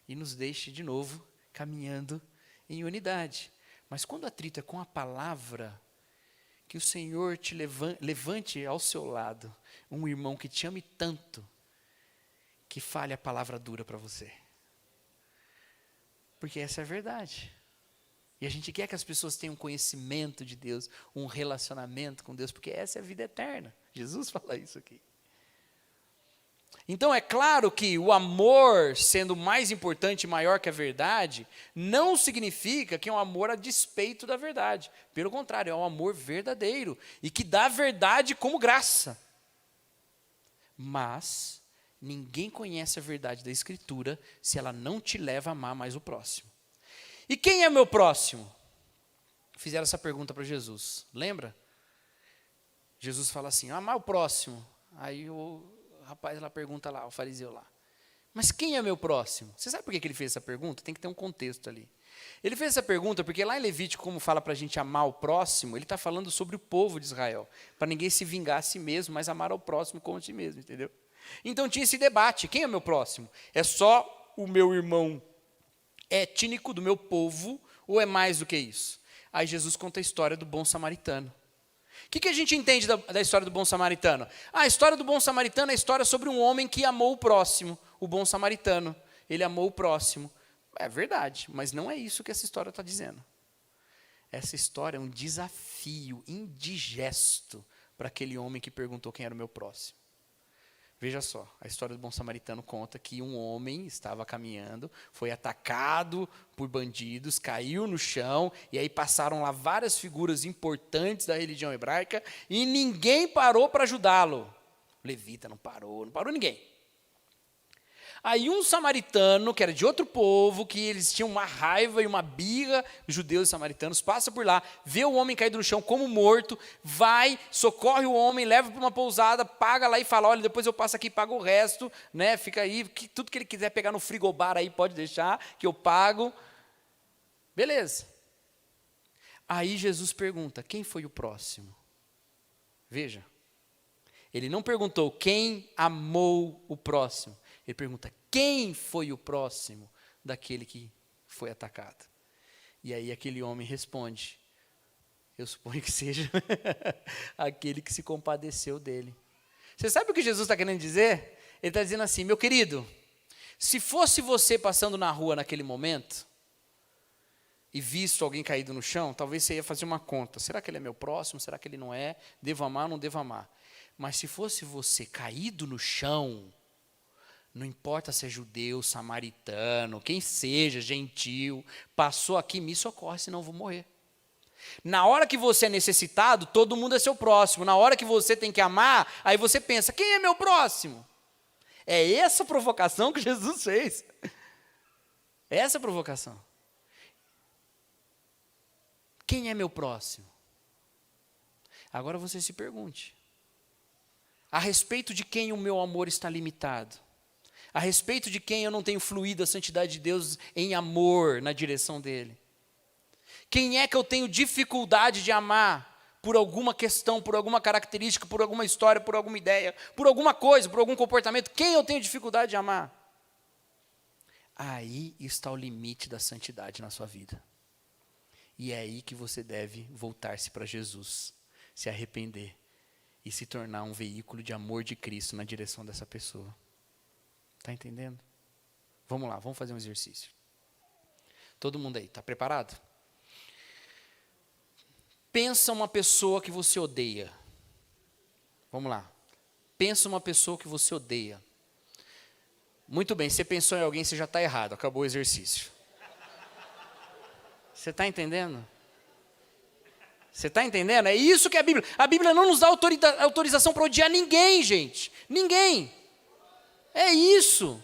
e nos deixe de novo caminhando em unidade. Mas quando o atrito é com a palavra, que o Senhor te levante ao seu lado um irmão que te ame tanto, que fale a palavra dura para você. Porque essa é a verdade. E a gente quer que as pessoas tenham conhecimento de Deus, um relacionamento com Deus, porque essa é a vida eterna. Jesus fala isso aqui. Então é claro que o amor, sendo mais importante e maior que a verdade, não significa que é um amor a despeito da verdade. Pelo contrário, é um amor verdadeiro e que dá a verdade como graça. Mas ninguém conhece a verdade da Escritura se ela não te leva a amar mais o próximo. E quem é meu próximo? Fizeram essa pergunta para Jesus, lembra? Jesus fala assim, amar o próximo. Aí o rapaz lá pergunta lá, o fariseu lá, mas quem é meu próximo? Você sabe por que ele fez essa pergunta? Tem que ter um contexto ali. Ele fez essa pergunta porque lá em Levítico, como fala para a gente amar o próximo, ele está falando sobre o povo de Israel, para ninguém se vingar a si mesmo, mas amar ao próximo como a si mesmo, entendeu? Então tinha esse debate, quem é meu próximo? É só o meu irmão étnico do meu povo, Ou é mais do que isso? Aí Jesus conta a história do bom samaritano. O que a gente entende da história do bom samaritano? A história do bom samaritano é a história sobre um homem que amou o próximo, o bom samaritano. Ele amou o próximo. É verdade, mas não é isso que essa história está dizendo. Essa história é um desafio indigesto para aquele homem que perguntou quem era o meu próximo. Veja só, a história do bom samaritano conta que um homem estava caminhando, foi atacado por bandidos, caiu no chão, e aí passaram lá várias figuras importantes da religião hebraica, e ninguém parou para ajudá-lo. O levita não parou ninguém. Aí um samaritano, que era de outro povo, que eles tinham uma raiva e uma birra, judeus e samaritanos, passa por lá, vê o homem caído no chão como morto, vai, socorre o homem, leva para uma pousada, paga lá e fala, olha, depois eu passo aqui e pago o resto, né? Fica aí, tudo que ele quiser pegar no frigobar aí, pode deixar, que eu pago. Beleza. Aí Jesus pergunta, quem foi o próximo? Veja, ele não perguntou quem amou o próximo. Ele pergunta, quem foi o próximo daquele que foi atacado? E aí aquele homem responde, eu suponho que seja aquele que se compadeceu dele. Você sabe o que Jesus está querendo dizer? Ele está dizendo assim, meu querido, se fosse você passando na rua naquele momento, e visto alguém caído no chão, talvez você ia fazer uma conta. Será que ele é meu próximo? Será que ele não é? Devo amar ou não devo amar? Mas se fosse você caído no chão, não importa se é judeu, samaritano, quem seja, gentil, passou aqui, me socorre, senão eu vou morrer. Na hora que você é necessitado, todo mundo é seu próximo. Na hora que você tem que amar, aí você pensa, quem é meu próximo? É essa provocação que Jesus fez. É essa provocação. Quem é meu próximo? Agora você se pergunte. A respeito de quem o meu amor está limitado? A respeito de quem eu não tenho fluído a santidade de Deus em amor na direção dele? Quem é que eu tenho dificuldade de amar por alguma questão, por alguma característica, por alguma história, por alguma ideia, por alguma coisa, por algum comportamento? Quem eu tenho dificuldade de amar? Aí está o limite da santidade na sua vida. E é aí que você deve voltar-se para Jesus, se arrepender e se tornar um veículo de amor de Cristo na direção dessa pessoa. Está entendendo? Vamos lá, vamos fazer um exercício. Todo mundo aí, está preparado? Pensa uma pessoa que você odeia. Vamos lá. Pensa uma pessoa que você odeia. Muito bem, você pensou em alguém, você já está errado, acabou o exercício. Você está entendendo? Você está entendendo? É isso que é a Bíblia. A Bíblia não nos dá autorização para odiar ninguém, gente. Ninguém. É isso.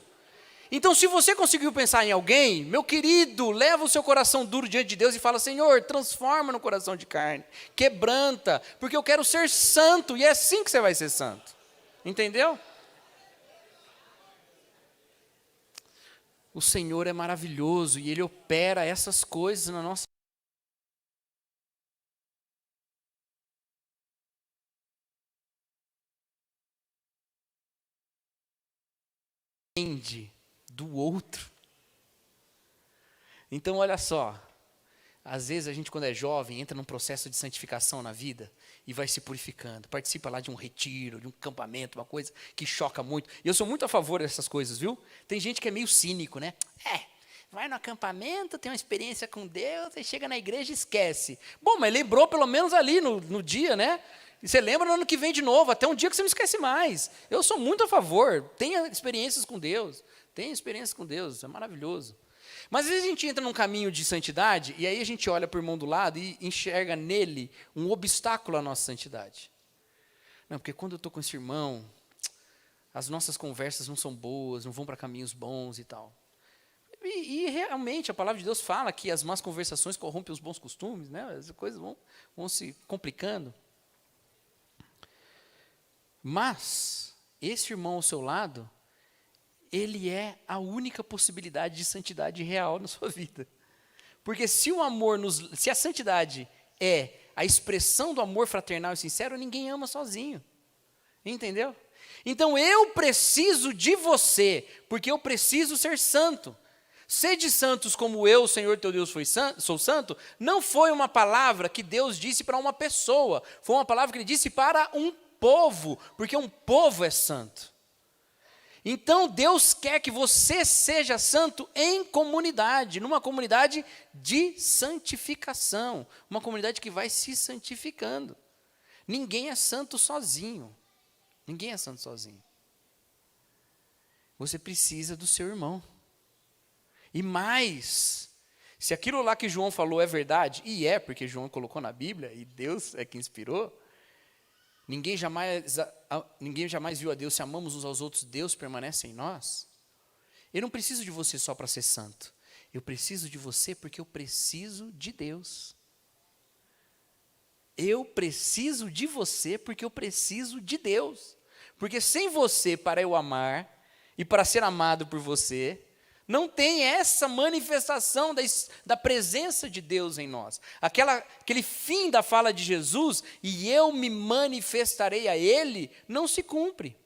Então, se você conseguiu pensar em alguém, meu querido, leva o seu coração duro diante de Deus e fala, Senhor, transforma no coração de carne, quebranta, porque eu quero ser santo, e é assim que você vai ser santo. Entendeu? O Senhor é maravilhoso e Ele opera essas coisas na nossa vida. Do outro. Então, olha só, às vezes a gente, quando é jovem, entra num processo de santificação na vida e vai se purificando, participa lá de um retiro, de um acampamento, uma coisa que choca muito. E eu sou muito a favor dessas coisas, viu? Tem gente que é meio cínico, né? Vai no acampamento, tem uma experiência com Deus, aí chega na igreja e esquece. Bom, mas lembrou pelo menos ali no dia, né? E você lembra no ano que vem de novo, até um dia que você não esquece mais. Eu sou muito a favor, tenha experiências com Deus. Tem experiência com Deus, é maravilhoso. Mas às vezes a gente entra num caminho de santidade, e aí a gente olha para o irmão do lado e enxerga nele um obstáculo à nossa santidade. Não, porque quando eu estou com esse irmão, as nossas conversas não são boas, não vão para caminhos bons e tal. E realmente a palavra de Deus fala que as más conversações corrompem os bons costumes, né? As coisas vão se complicando. Mas esse irmão ao seu lado, ele é a única possibilidade de santidade real na sua vida. Porque se a santidade é a expressão do amor fraternal e sincero, ninguém ama sozinho. Entendeu? Então eu preciso de você, porque eu preciso ser santo. Sede santos como eu, Senhor teu Deus, sou santo, não foi uma palavra que Deus disse para uma pessoa, foi uma palavra que ele disse para um povo, porque um povo é santo. Então Deus quer que você seja santo em comunidade, numa comunidade de santificação, uma comunidade que vai se santificando. Ninguém é santo sozinho, ninguém é santo sozinho. Você precisa do seu irmão. E mais, se aquilo lá que João falou é verdade, e é porque João colocou na Bíblia, e Deus é que inspirou, ninguém jamais viu a Deus, se amamos uns aos outros, Deus permanece em nós. Eu não preciso de você só para ser santo, eu preciso de você porque eu preciso de Deus. Eu preciso de você porque eu preciso de Deus. Porque sem você, para eu amar, e para ser amado por você, não tem essa manifestação da presença de Deus em nós. Aquele fim da fala de Jesus, e eu me manifestarei a Ele, não se cumpre.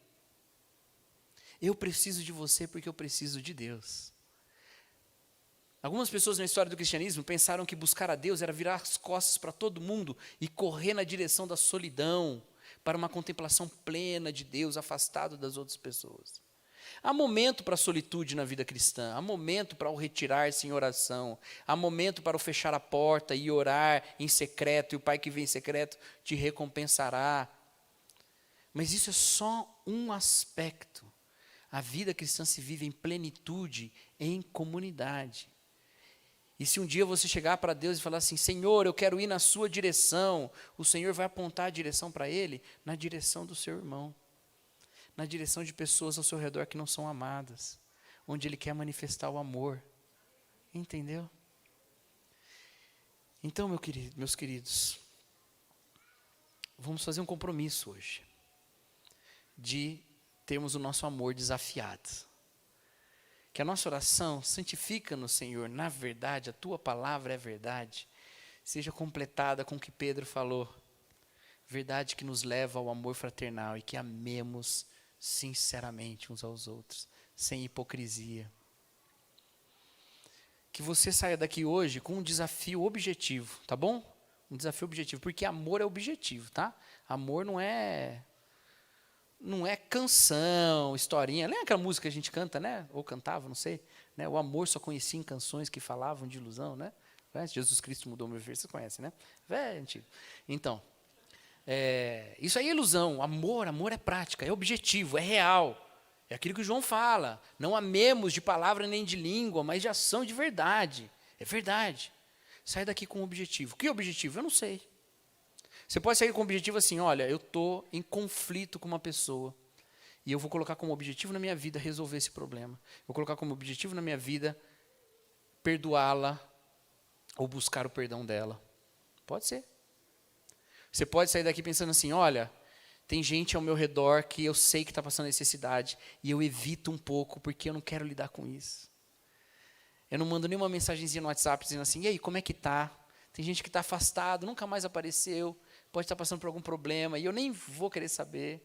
Eu preciso de você porque eu preciso de Deus. Algumas pessoas na história do cristianismo pensaram que buscar a Deus era virar as costas para todo mundo e correr na direção da solidão, para uma contemplação plena de Deus, afastado das outras pessoas. Há momento para a solitude na vida cristã, há momento para o retirar-se em oração, há momento para o fechar a porta e orar em secreto, e o Pai que vem em secreto te recompensará. Mas isso é só um aspecto. A vida cristã se vive em plenitude, em comunidade. E se um dia você chegar para Deus e falar assim, Senhor, eu quero ir na sua direção, o Senhor vai apontar a direção para Ele, na direção do seu irmão. Na direção de pessoas ao seu redor que não são amadas, onde Ele quer manifestar o amor. Entendeu? Então, meus queridos, vamos fazer um compromisso hoje, de termos o nosso amor desafiado. Que a nossa oração, santifica-nos, Senhor, na verdade, a Tua palavra é verdade, seja completada com o que Pedro falou, verdade que nos leva ao amor fraternal e que amemos sinceramente uns aos outros, sem hipocrisia. Que você saia daqui hoje com um desafio objetivo, tá bom? Um desafio objetivo, porque amor é objetivo, tá? Amor não é canção, historinha. Lembra aquela música que a gente canta, né? Ou cantava, não sei. Né? O amor só conhecia em canções que falavam de ilusão, né? Jesus Cristo mudou meu ver, vocês conhecem, né? É antigo. Então, isso aí é ilusão. Amor é prática, é objetivo, é real. É aquilo que o João fala. Não amemos de palavra nem de língua, mas de ação e de verdade. É verdade. Sai daqui com um objetivo. Que objetivo? Eu não sei. Você pode sair com um objetivo assim, olha, eu estou em conflito com uma pessoa e eu vou colocar como objetivo na minha vida resolver esse problema. Vou colocar como objetivo na minha vida perdoá-la ou buscar o perdão dela. Pode ser. Você pode sair daqui pensando assim, olha, tem gente ao meu redor que eu sei que está passando necessidade e eu evito um pouco porque eu não quero lidar com isso. Eu não mando nenhuma mensagenzinha no WhatsApp dizendo assim, e aí, como é que tá? Tem gente que está afastado, nunca mais apareceu, pode estar passando por algum problema e eu nem vou querer saber.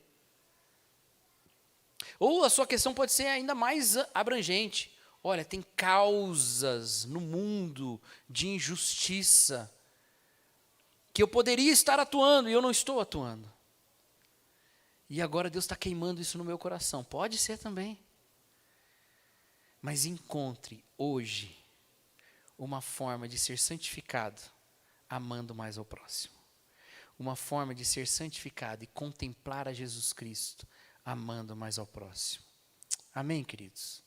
Ou a sua questão pode ser ainda mais abrangente. Olha, tem causas no mundo de injustiça que eu poderia estar atuando e eu não estou atuando. E agora Deus está queimando isso no meu coração. Pode ser também. Mas encontre hoje uma forma de ser santificado, amando mais ao próximo. Uma forma de ser santificado e contemplar a Jesus Cristo, amando mais ao próximo. Amém, queridos?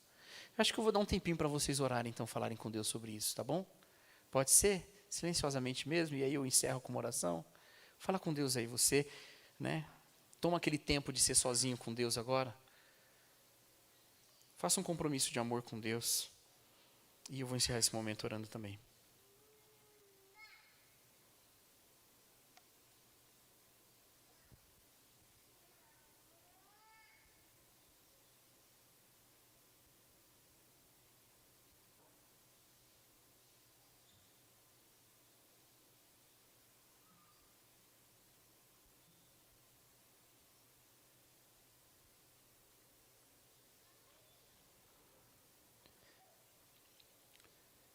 Acho que eu vou dar um tempinho para vocês orarem, então, falarem com Deus sobre isso, tá bom? Pode ser? Silenciosamente mesmo, e aí eu encerro com uma oração. Fala com Deus aí, você, né? Toma aquele tempo de ser sozinho com Deus agora. Faça um compromisso de amor com Deus. E eu vou encerrar esse momento orando também.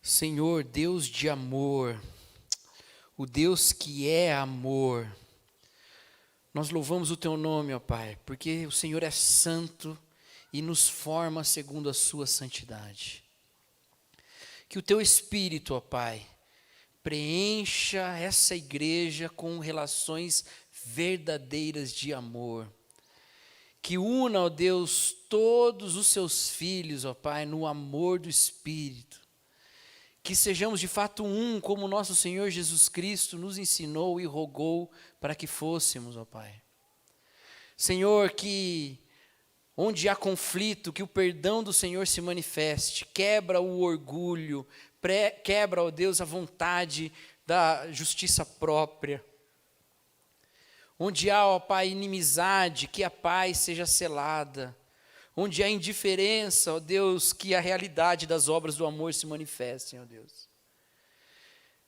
Senhor, Deus de amor, o Deus que é amor, nós louvamos o Teu nome, ó Pai, porque o Senhor é santo e nos forma segundo a Sua santidade. Que o Teu Espírito, ó Pai, preencha essa igreja com relações verdadeiras de amor. Que una, ó Deus, todos os Seus filhos, ó Pai, no amor do Espírito. Que sejamos de fato um, como nosso Senhor Jesus Cristo nos ensinou e rogou para que fôssemos, ó Pai. Senhor, que onde há conflito, que o perdão do Senhor se manifeste, quebra o orgulho, quebra, ó Deus, a vontade da justiça própria. Onde há, ó Pai, inimizade, que a paz seja selada. Onde há indiferença, ó Deus, que a realidade das obras do amor se manifestem, ó Deus.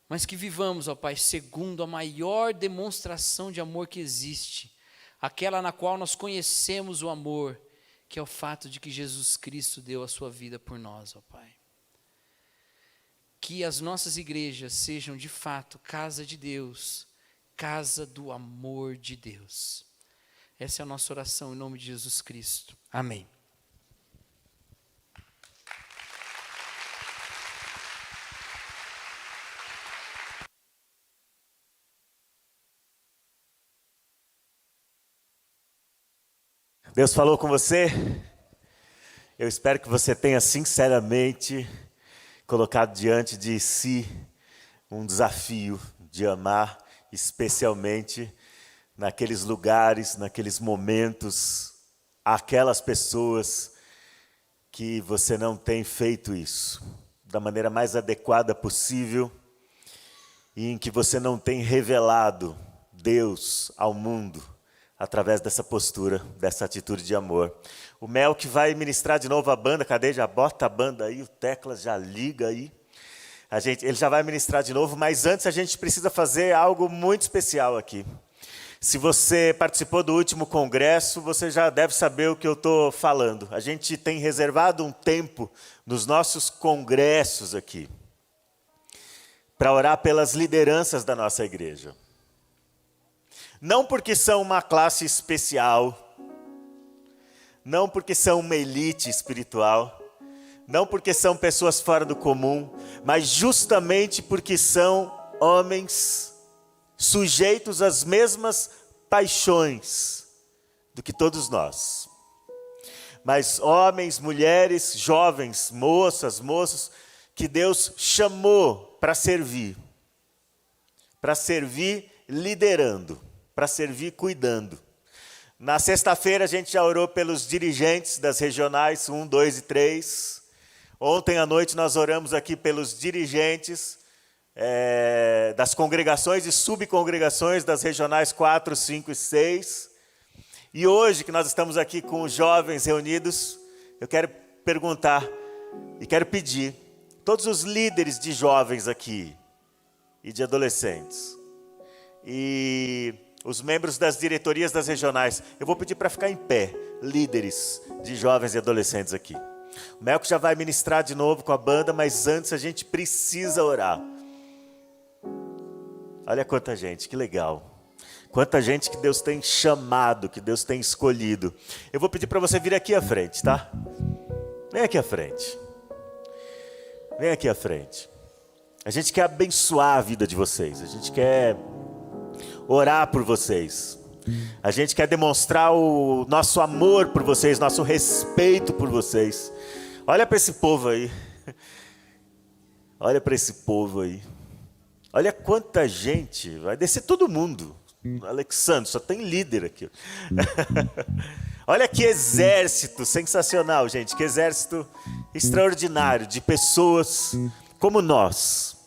Mas que vivamos, ó Pai, segundo a maior demonstração de amor que existe, aquela na qual nós conhecemos o amor, que é o fato de que Jesus Cristo deu a sua vida por nós, ó Pai. Que as nossas igrejas sejam de fato casa de Deus, casa do amor de Deus. Essa é a nossa oração em nome de Jesus Cristo. Amém. Deus falou com você? Eu espero que você tenha sinceramente colocado diante de si um desafio de amar, especialmente naqueles lugares, naqueles momentos, aquelas pessoas que você não tem feito isso da maneira mais adequada possível e em que você não tem revelado Deus ao mundo através dessa postura, dessa atitude de amor. O Mel que vai ministrar de novo a banda, cadê? Já bota a banda aí, o Teclas já liga aí. Ele já vai ministrar de novo, mas antes a gente precisa fazer algo muito especial aqui. Se você participou do último congresso, você já deve saber o que eu estou falando. A gente tem reservado um tempo nos nossos congressos aqui para orar pelas lideranças da nossa igreja. Não porque são uma classe especial, não porque são uma elite espiritual, não porque são pessoas fora do comum, mas justamente porque são homens sujeitos às mesmas paixões do que todos nós. Mas homens, mulheres, jovens, moças, moços, que Deus chamou para servir liderando, para servir cuidando. Na sexta-feira a gente já orou pelos dirigentes das regionais 1, 2 e 3. Ontem à noite nós oramos aqui pelos dirigentes das congregações e subcongregações das regionais 4, 5 e 6. E hoje que nós estamos aqui com os jovens reunidos, eu quero perguntar e quero pedir, todos os líderes de jovens aqui e de adolescentes, e os membros das diretorias das regionais, eu vou pedir para ficar em pé, líderes de jovens e adolescentes aqui. O Melco já vai ministrar de novo com a banda, mas antes a gente precisa orar. Olha quanta gente, que legal. Quanta gente que Deus tem chamado, que Deus tem escolhido. Eu vou pedir para você vir aqui à frente, tá? Vem aqui à frente. Vem aqui à frente. A gente quer abençoar a vida de vocês. A gente quer orar por vocês. A gente quer demonstrar o nosso amor por vocês, nosso respeito por vocês. Olha para esse povo aí. Olha para esse povo aí. Olha quanta gente. Vai descer todo mundo. Alexandre, só tem líder aqui. Olha que exército sensacional, gente. Que exército extraordinário de pessoas como nós.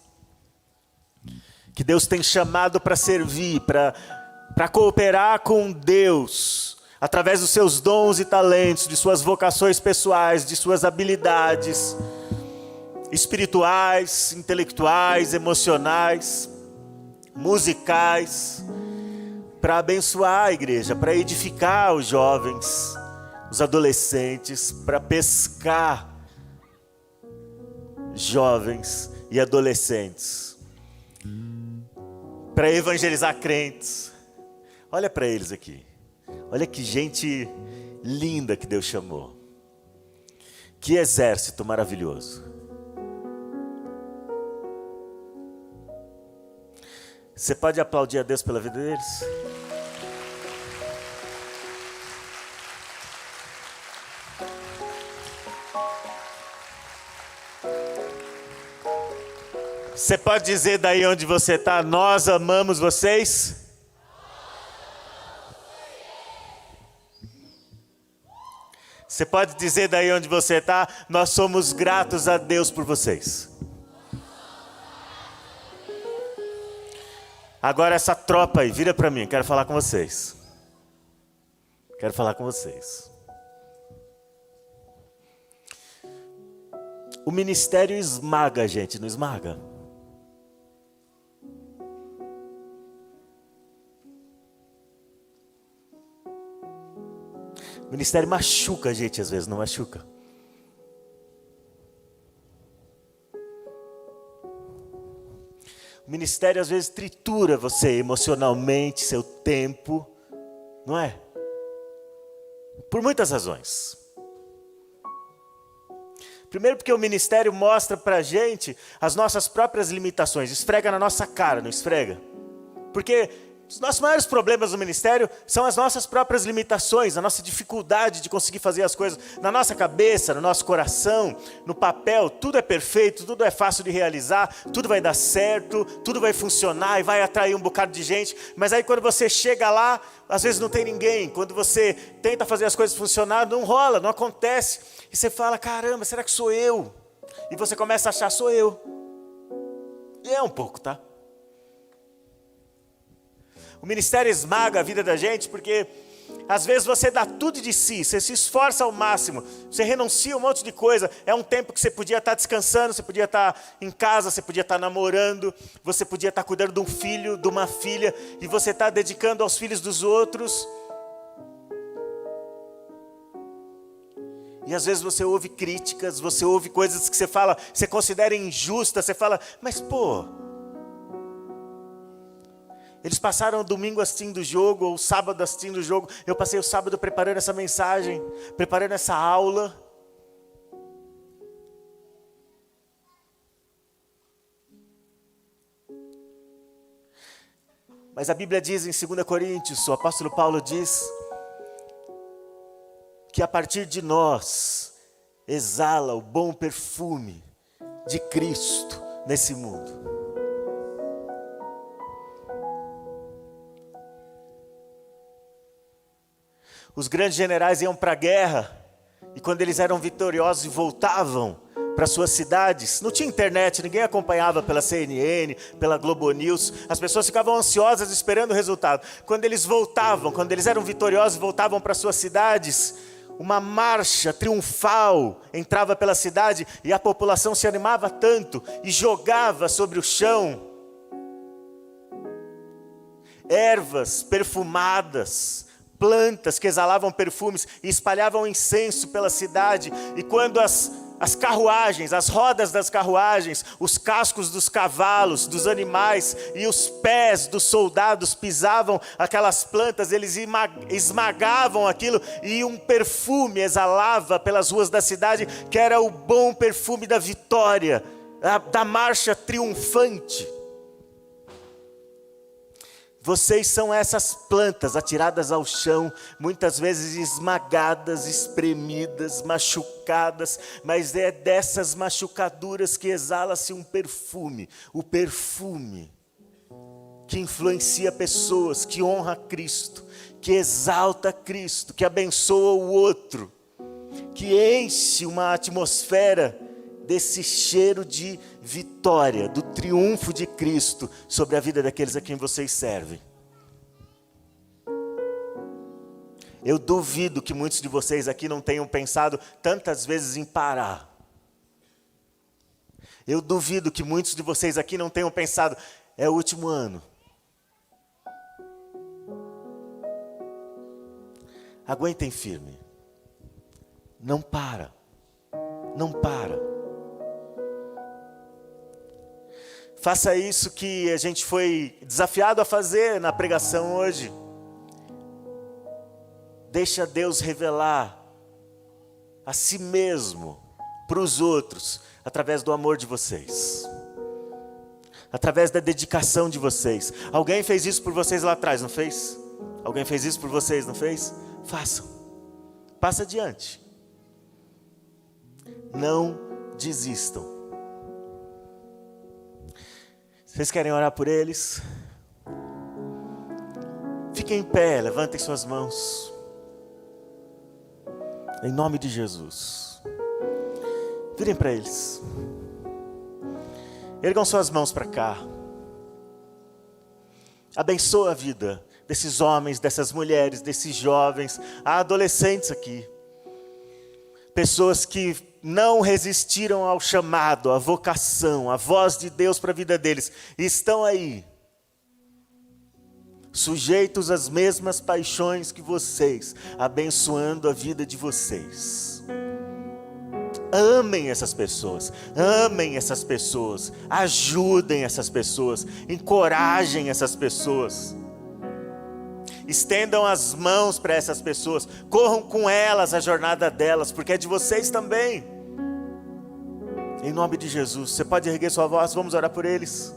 Que Deus tem chamado para servir, para cooperar com Deus, através dos seus dons e talentos, de suas vocações pessoais, de suas habilidades espirituais, intelectuais, emocionais, musicais, para abençoar a igreja, para edificar os jovens, os adolescentes, para pescar jovens e adolescentes, para evangelizar crentes. Olha para eles aqui. Olha que gente linda que Deus chamou. Que exército maravilhoso. Você pode aplaudir a Deus pela vida deles? Você pode dizer daí onde você está: nós amamos vocês? Você pode dizer daí onde você está: nós somos gratos a Deus por vocês. Agora essa tropa aí, vira para mim, quero falar com vocês. Quero falar com vocês. O ministério esmaga a gente, não esmaga? O ministério machuca a gente às vezes, não machuca? O ministério às vezes tritura você emocionalmente, seu tempo, não é? Por muitas razões. Primeiro porque o ministério mostra pra gente as nossas próprias limitações, esfrega na nossa cara, não esfrega? Porque os nossos maiores problemas no ministério são as nossas próprias limitações, a nossa dificuldade de conseguir fazer as coisas na nossa cabeça, no nosso coração, no papel. Tudo é perfeito, tudo é fácil de realizar, tudo vai dar certo, tudo vai funcionar e vai atrair um bocado de gente. Mas aí quando você chega lá, às vezes não tem ninguém. Quando você tenta fazer as coisas funcionar, não rola, não acontece. E você fala: caramba, será que sou eu? E você começa a achar: sou eu. E é um pouco, tá? O ministério esmaga a vida da gente porque às vezes você dá tudo de si, você se esforça ao máximo, você renuncia um monte de coisa. É um tempo que você podia estar descansando, você podia estar em casa, você podia estar namorando, você podia estar cuidando de um filho, de uma filha, e você está dedicando aos filhos dos outros. E às vezes você ouve críticas, você ouve coisas que você fala, você considera injustas, você fala: mas pô, eles passaram o domingo assistindo o jogo, ou o sábado assistindo o jogo. Eu passei o sábado preparando essa mensagem, preparando essa aula. Mas a Bíblia diz em 2 Coríntios, o apóstolo Paulo diz, que a partir de nós exala o bom perfume de Cristo nesse mundo. Os grandes generais iam para a guerra, e quando eles eram vitoriosos e voltavam para suas cidades, não tinha internet, ninguém acompanhava pela CNN, pela Globo News, as pessoas ficavam ansiosas esperando o resultado. Quando eles voltavam, quando eles eram vitoriosos e voltavam para suas cidades, uma marcha triunfal entrava pela cidade, e a população se animava tanto, e jogava sobre o chão ervas perfumadas, plantas que exalavam perfumes e espalhavam incenso pela cidade. E quando as carruagens, as rodas das carruagens, os cascos dos cavalos, dos animais e os pés dos soldados pisavam aquelas plantas, eles esmagavam aquilo, e um perfume exalava pelas ruas da cidade, que era o bom perfume da vitória, da marcha triunfante. Vocês são essas plantas atiradas ao chão, muitas vezes esmagadas, espremidas, machucadas, mas é dessas machucaduras que exala-se um perfume, o perfume que influencia pessoas, que honra Cristo, que exalta Cristo, que abençoa o outro, que enche uma atmosfera desse cheiro de vitória, do triunfo de Cristo sobre a vida daqueles a quem vocês servem. Eu duvido que muitos de vocês aqui não tenham pensado tantas vezes em parar. Eu duvido que muitos de vocês aqui não tenham pensado: é o último ano. Aguentem firme. Não para. Não para. Faça isso que a gente foi desafiado a fazer na pregação hoje. Deixa Deus revelar a si mesmo para os outros, através do amor de vocês, através da dedicação de vocês. Alguém fez isso por vocês lá atrás, não fez? Alguém fez isso por vocês, não fez? Façam. Passa adiante. Não desistam. Vocês querem orar por eles? Fiquem em pé, levantem suas mãos. Em nome de Jesus. Virem para eles. Ergam suas mãos para cá. Abençoa a vida desses homens, dessas mulheres, desses jovens. Há adolescentes aqui. Pessoas que não resistiram ao chamado, à vocação, à voz de Deus para a vida deles. E estão aí, sujeitos às mesmas paixões que vocês, abençoando a vida de vocês. Amem essas pessoas, ajudem essas pessoas, encorajem essas pessoas. Estendam as mãos para essas pessoas, corram com elas a jornada delas, porque é de vocês também. Em nome de Jesus, você pode erguer sua voz, vamos orar por eles.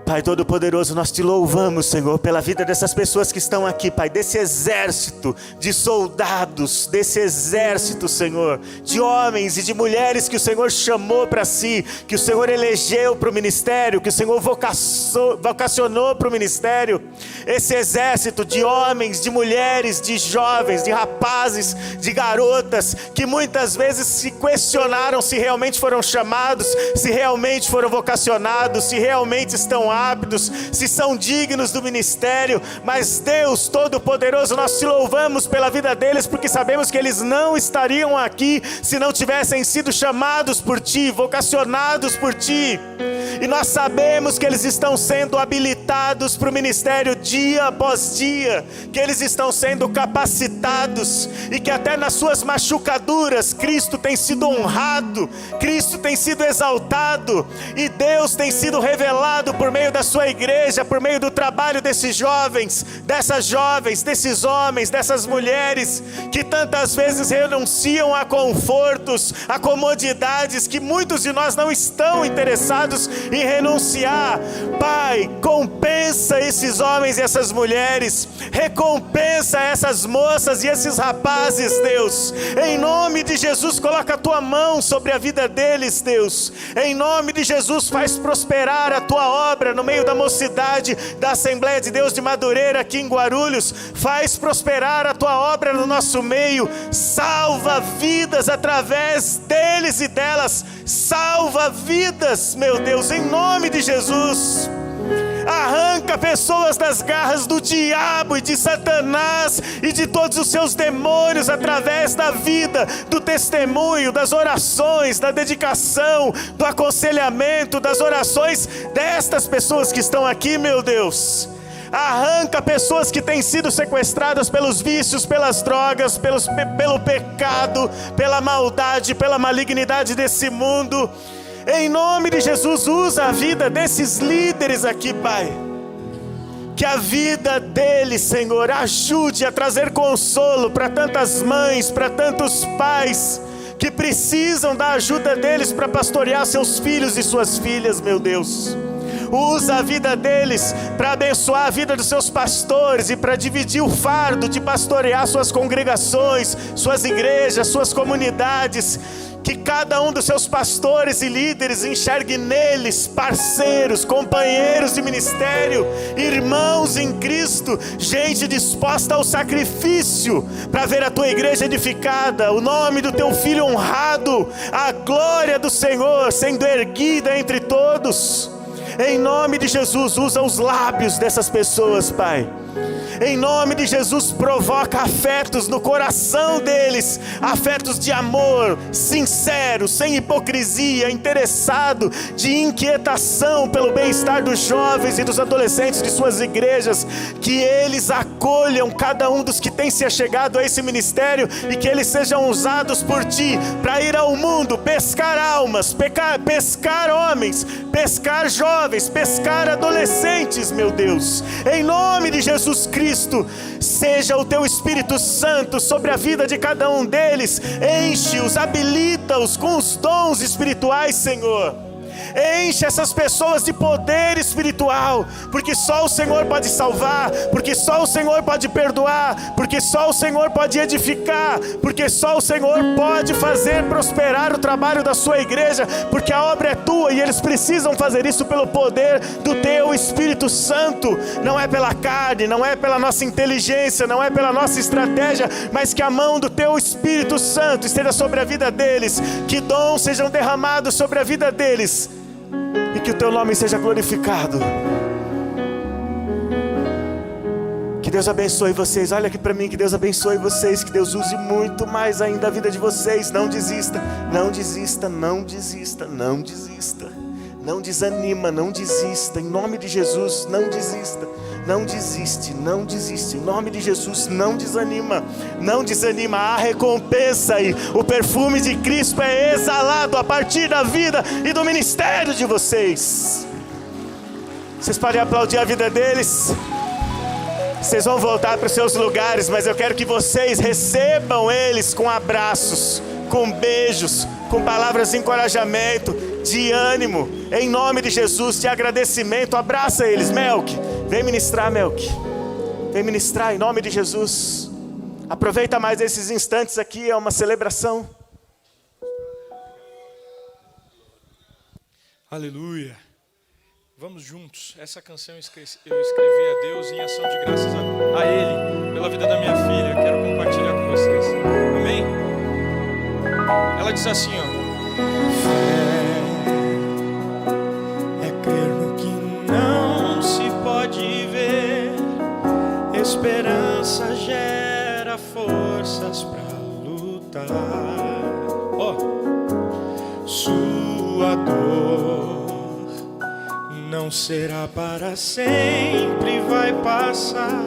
Pai Todo-Poderoso, nós te louvamos, Senhor, pela vida dessas pessoas que estão aqui, Pai, desse exército de soldados, desse exército, Senhor, de homens e de mulheres que o Senhor chamou para si, que o Senhor elegeu para o ministério, que o Senhor vocacionou para o ministério. Esse exército de homens, de mulheres, de jovens, de rapazes, de garotas, que muitas vezes se questionaram se realmente foram chamados, se realmente foram vocacionados, se realmente estão aptos, se são dignos do ministério. Mas Deus Todo-Poderoso, nós te louvamos pela vida deles, porque sabemos que eles não estariam aqui se não tivessem sido chamados por ti, vocacionados por ti. E nós sabemos que eles estão sendo habilitados para o ministério dia após dia, que eles estão sendo capacitados, e que até nas suas machucaduras Cristo tem sido honrado, Cristo tem sido exaltado, e Deus tem sido revelado por meio da sua igreja, por meio do trabalho desses jovens, dessas jovens, desses homens, dessas mulheres, que tantas vezes renunciam a confortos, a comodidades que muitos de nós não estão interessados em renunciar. Pai, compensa esses homens e essas mulheres, recompensa essas moças e esses rapazes, Deus, em nome de Jesus. Coloca a tua mão sobre a vida deles, Deus, em nome de Jesus. Faz prosperar a tua obra no meio da mocidade da Assembleia de Deus de Madureira, aqui em Guarulhos. Faz prosperar a tua obra no nosso meio. Salva vidas através deles e delas. Salva vidas, meu Deus, em nome de Jesus. Arranca pessoas das garras do diabo e de Satanás e de todos os seus demônios, através da vida, do testemunho, das orações, da dedicação, do aconselhamento, das orações destas pessoas que estão aqui, meu Deus. Arranca pessoas que têm sido sequestradas pelos vícios, pelas drogas, pelo pecado, pela maldade, pela malignidade desse mundo. Em nome de Jesus, usa a vida desses líderes aqui, Pai. Que a vida deles, Senhor, ajude a trazer consolo para tantas mães, para tantos pais que precisam da ajuda deles para pastorear seus filhos e suas filhas, meu Deus. Usa a vida deles para abençoar a vida dos seus pastores e para dividir o fardo de pastorear suas congregações, suas igrejas, suas comunidades. Que cada um dos seus pastores e líderes enxergue neles parceiros, companheiros de ministério, irmãos em Cristo, gente disposta ao sacrifício para ver a tua igreja edificada, o nome do teu filho honrado, a glória do Senhor sendo erguida entre todos. Em nome de Jesus, usa os lábios dessas pessoas, Pai. Em nome de Jesus, provoca afetos no coração deles, afetos de amor, sincero, sem hipocrisia, interessado, de inquietação pelo bem-estar dos jovens e dos adolescentes de suas igrejas, que eles acolham cada um dos que tem se achegado a esse ministério e que eles sejam usados por Ti para ir ao mundo, pescar almas, pescar homens, pescar jovens, pescar adolescentes, meu Deus. Em nome de Jesus Cristo, seja o Teu Espírito Santo sobre a vida de cada um deles, enche-os, habilita-os com os dons espirituais, Senhor. Enche essas pessoas de poder espiritual, porque só o Senhor pode salvar, porque só o Senhor pode perdoar, porque só o Senhor pode edificar, porque só o Senhor pode fazer prosperar o trabalho da sua igreja, porque a obra é Tua e eles precisam fazer isso pelo poder do Teu Espírito Santo. Não é pela carne, não é pela nossa inteligência, não é pela nossa estratégia, mas que a mão do Teu Espírito Santo esteja sobre a vida deles, que dons sejam derramados sobre a vida deles, e que o Teu nome seja glorificado. Que Deus abençoe vocês. Olha aqui para mim, que Deus abençoe vocês, que Deus use muito mais ainda a vida de vocês. Não desista, não desista, não desista, não desista. Não desanima, não desista. Em nome de Jesus, não desista. Não desiste, não desiste. Em nome de Jesus, não desanima. Não desanima, há recompensa aí. O perfume de Cristo é exalado a partir da vida e do ministério de vocês. Vocês podem aplaudir a vida deles. Vocês vão voltar para os seus lugares, mas eu quero que vocês recebam eles com abraços, com beijos, com palavras de encorajamento, de ânimo, em nome de Jesus, de agradecimento. Abraça eles, Melk. Vem ministrar, Melk. Vem ministrar em nome de Jesus. Aproveita mais esses instantes aqui, é uma celebração. Aleluia. Vamos juntos. Essa canção eu escrevi a Deus em ação de graças a Ele, pela vida da minha filha. Quero compartilhar com vocês. Amém? Ela diz assim, ó. Fé é crer no que não se pode ver. Esperança gera forças para lutar. Sua dor não será para sempre, vai passar.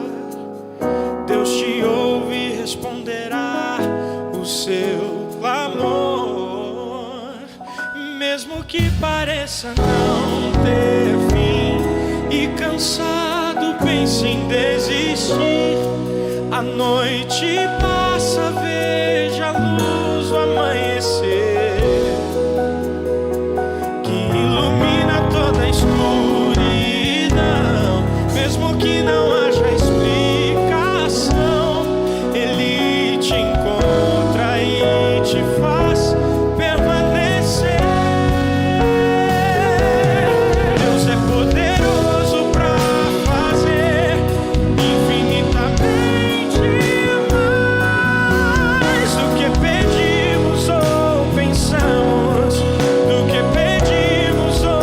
Deus te ouve e responderá o seu clamor. Mesmo que pareça não ter fim e cansado pense em desistir, a noite passa, veja a luz do amanhecer que ilumina toda a escuridão. Mesmo que não haja explicação, Ele te encontra e te faz permanecer. Deus é poderoso para fazer infinitamente mais do que pedimos ou pensamos, do que pedimos ou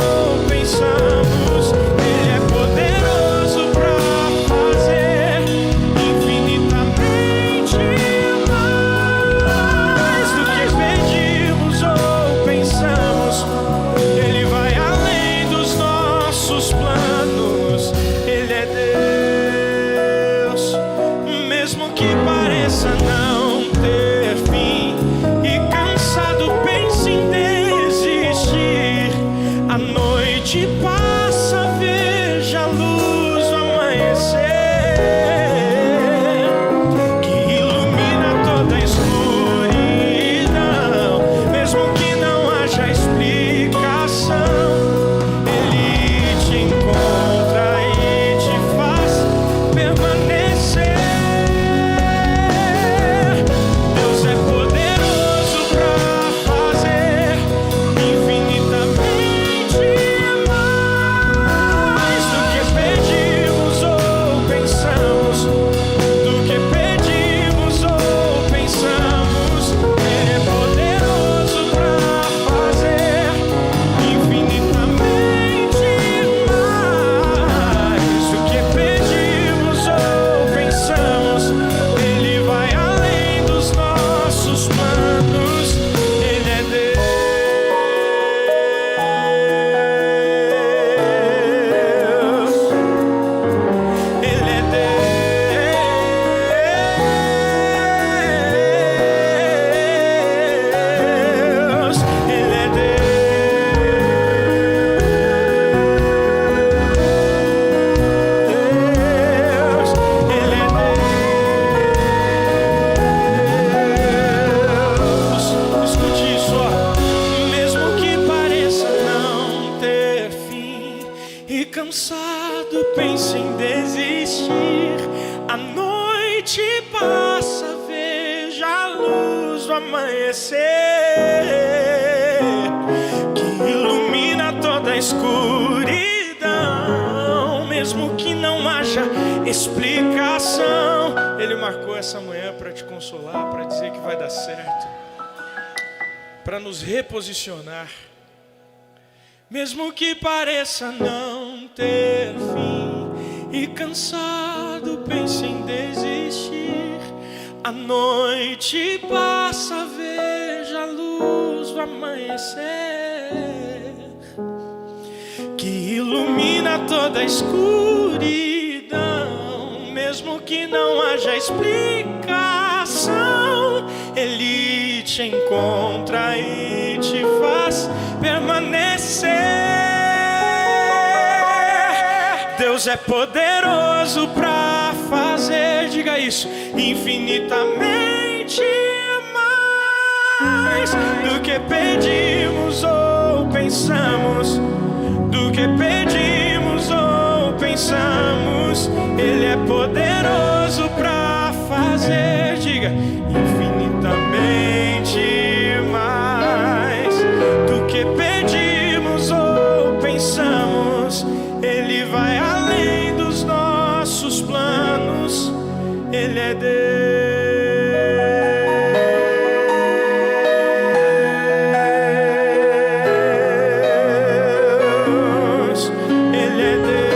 pensamos. Ele é poderoso para fazer infinitamente mais do que pedimos ou pensamos. Ele vai além dos nossos planos. Ele é Deus, mesmo que pareça não ter fim e cansado pense em desistir, a noite passa, veja a luz do amanhecer que ilumina toda a escuridão. Mesmo que não haja explicação, Ele te encontra e te faz permanecer. passa, veja a luz do amanhecer, que ilumina toda a escuridão, mesmo que não haja explicação. Ele marcou essa manhã para te consolar, para dizer que vai dar certo, para nos reposicionar. Mesmo que pareça não ter fim e cansado pense em desistir, a noite passa, veja a luz do amanhecer, que ilumina toda a escuridão, mesmo que não haja explicação. Ele te encontra e te faz permanecer. Deus é poderoso para fazer, diga isso, infinitamente mais do que pedimos ou pensamos, do que pedimos ou pensamos. Ele é poderoso para fazer, diga, infinitamente mais do que pedimos ou pensamos. Ele vai além dos nossos planos. Ele é Deus. Ele é Deus.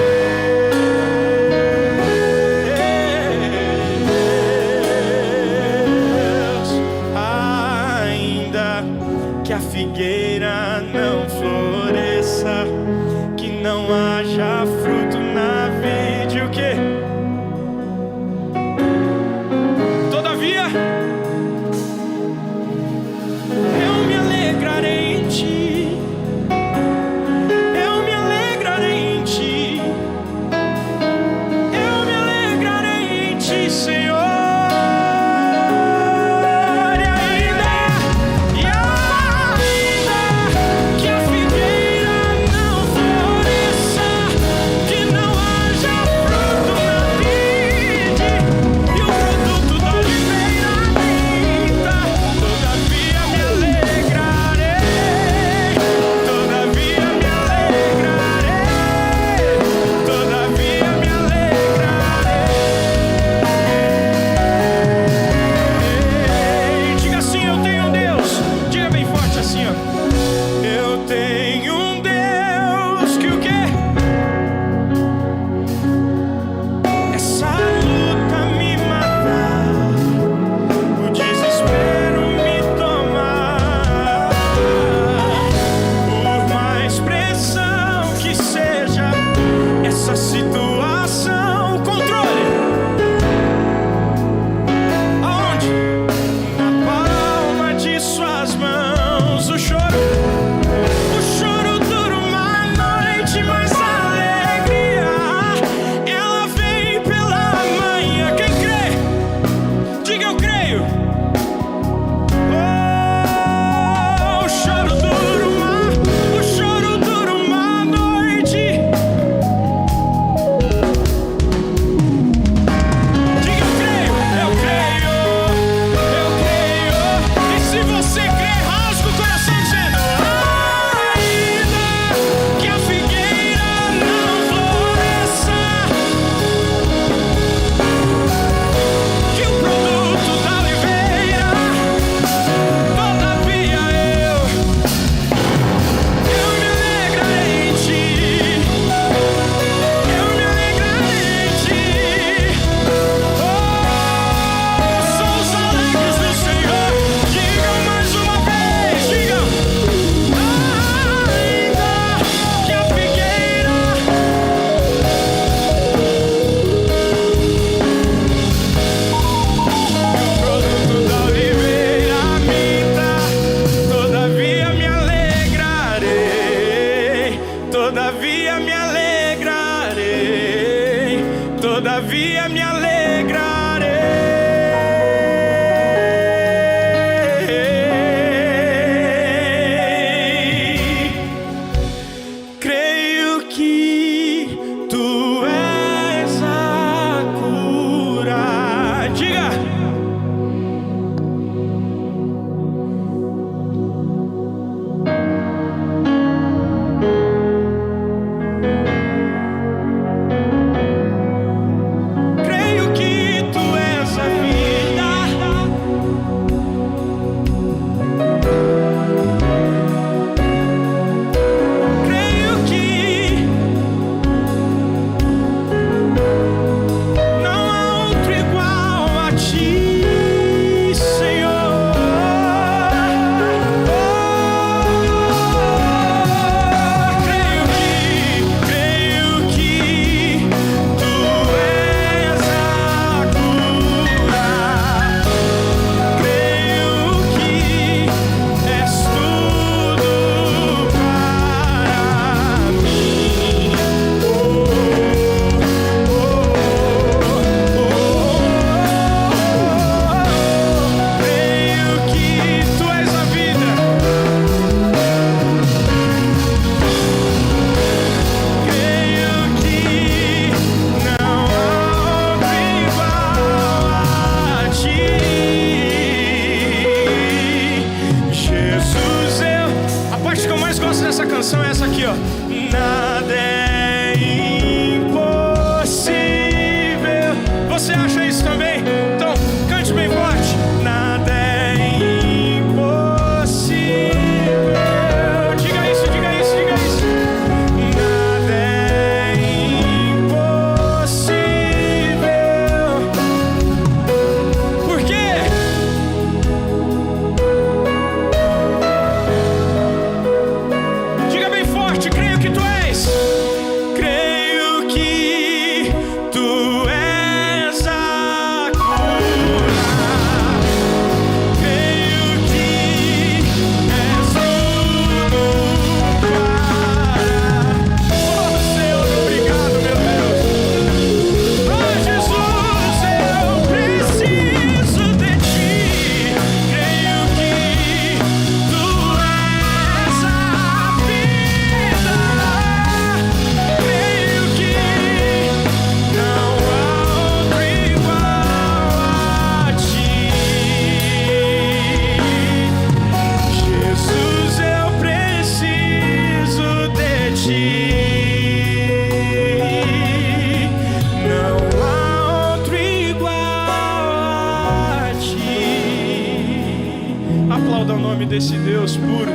Desse Deus puro.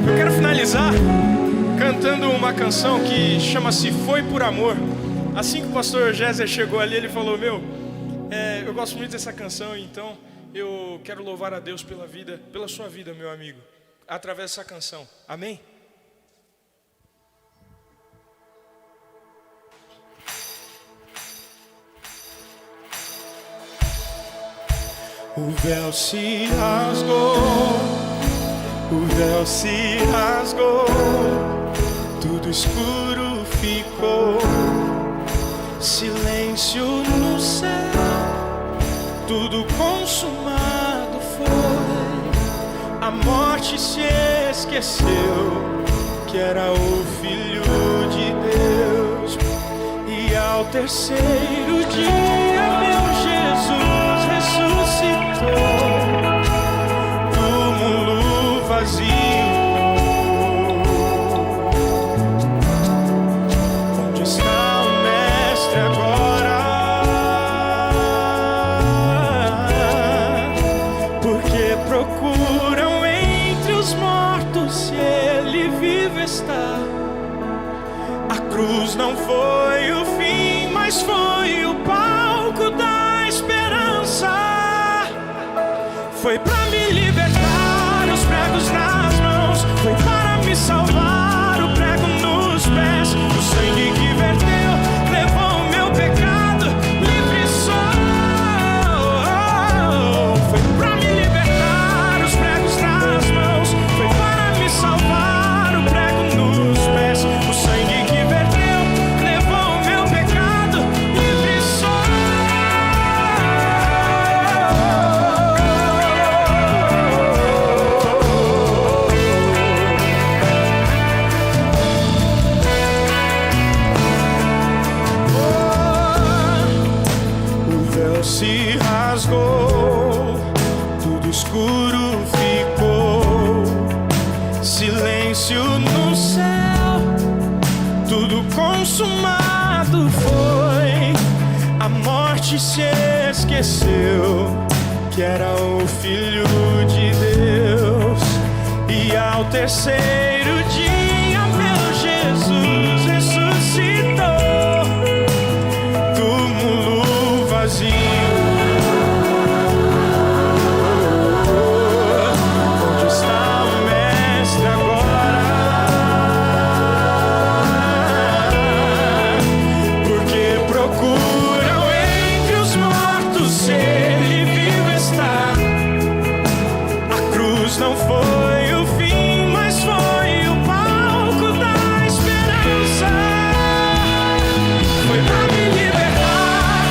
Eu quero finalizar cantando uma canção que chama-se Foi por Amor. Assim que o pastor Géser chegou ali, ele falou: eu gosto muito dessa canção, então eu quero louvar a Deus pela vida, pela sua vida, meu amigo, através dessa canção. Amém? O véu se rasgou, o véu se rasgou, tudo escuro ficou, silêncio no céu, tudo consumado foi. A morte se esqueceu que era o Filho de Deus, e ao terceiro dia meu Jesus ressuscitou. Túmulo vazio, onde está o Mestre agora? Porque procuram entre os mortos se ele vivo está. A cruz não foi o fim, mas foi o palco da esperança. Foi pra me libertar, os pregos nas mãos. Foi para me salvar, o prego nos pés. O sangue que verteu levou o meu pecado, livre sou. Foi pra me libertar, os pregos nas mãos. Foi para me salvar, o prego nos pés. O sangue que verteu levou o meu pecado, livre sou. rasgou, tudo escuro ficou, silêncio no céu, tudo consumado foi. A morte se esqueceu que era o Filho de Deus, e ao terceiro dia meu Jesus ressuscitou. Túmulo vazio, onde está o Mestre agora? Porque procuram entre os mortos se Ele vivo está. A cruz não foi o fim, mas foi o palco da esperança. Foi pra me libertar,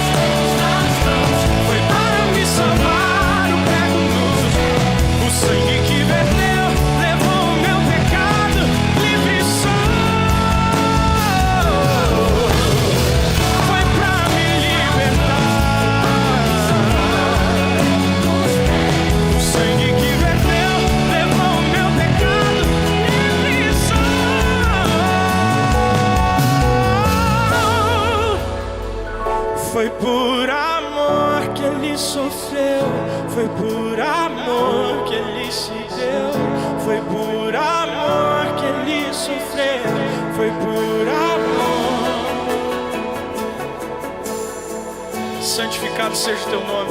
foi para me salvar. O prego nu, o sangue que verteu levou o meu pecado, livre sou. Foi pra me libertar. O sangue que verteu levou o meu pecado, livre sou. Foi por amor que Ele sofreu, foi por amor que Ele se deu, foi por amor que Ele sofreu, foi por amor. Santificado seja o teu nome,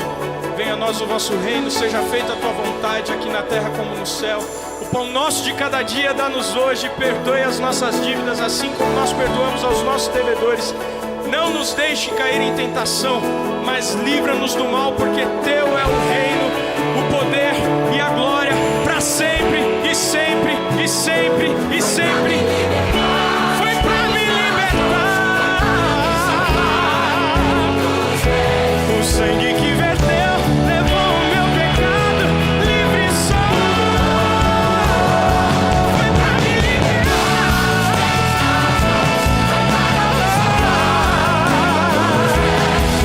venha a nós o vosso reino, seja feita a tua vontade aqui na terra como no céu. O pão nosso de cada dia dá-nos hoje, perdoe as nossas dívidas assim como nós perdoamos aos nossos devedores. Não nos deixe cair em tentação, mas livra-nos do mal, porque teu é o reino, o poder e a glória para sempre e sempre e sempre e sempre. Foi para me libertar. O sangue que verteu levou o meu pecado, livre sou. Foi para me libertar.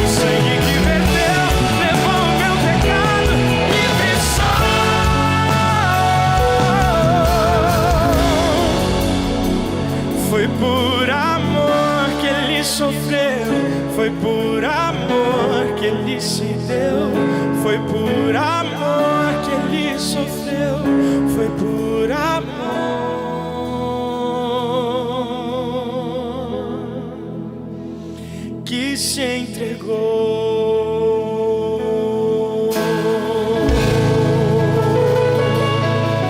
O sangue que verteu levou o meu pecado, livre sou. Foi por amor que Ele sofreu, foi por amor que Ele se deu, foi por amor que Ele sofreu, foi por amor que se entregou.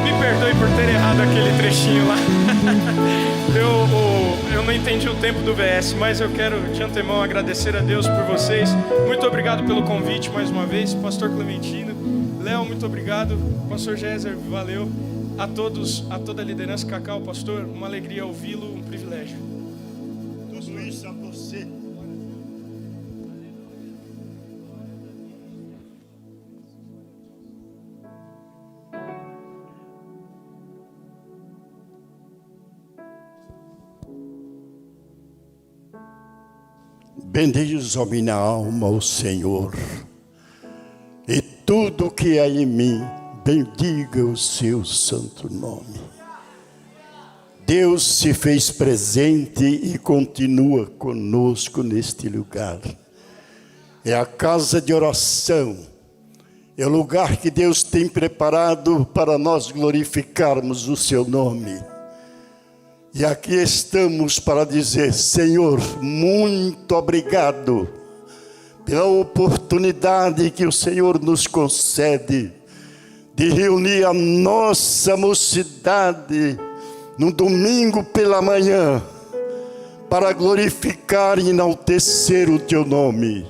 Me perdoe por ter errado aquele trechinho lá. Eu não entendi o tempo do VS, mas eu quero de antemão agradecer a Deus por vocês. Muito obrigado pelo convite mais uma vez, Pastor Clementino, Léo, muito obrigado, Pastor Géser, valeu. A todos, a toda a liderança, Cacau, pastor, uma alegria ouvi-lo, um privilégio. Tudo isso a você. Bendiz a minha alma o Senhor, e tudo que há em mim, bendiga o seu santo nome. Deus se fez presente e continua conosco neste lugar. É a casa de oração, é o lugar que Deus tem preparado para nós glorificarmos o seu nome. E aqui estamos para dizer: Senhor, muito obrigado pela oportunidade que o Senhor nos concede de reunir a nossa mocidade no domingo pela manhã para glorificar e enaltecer o teu nome.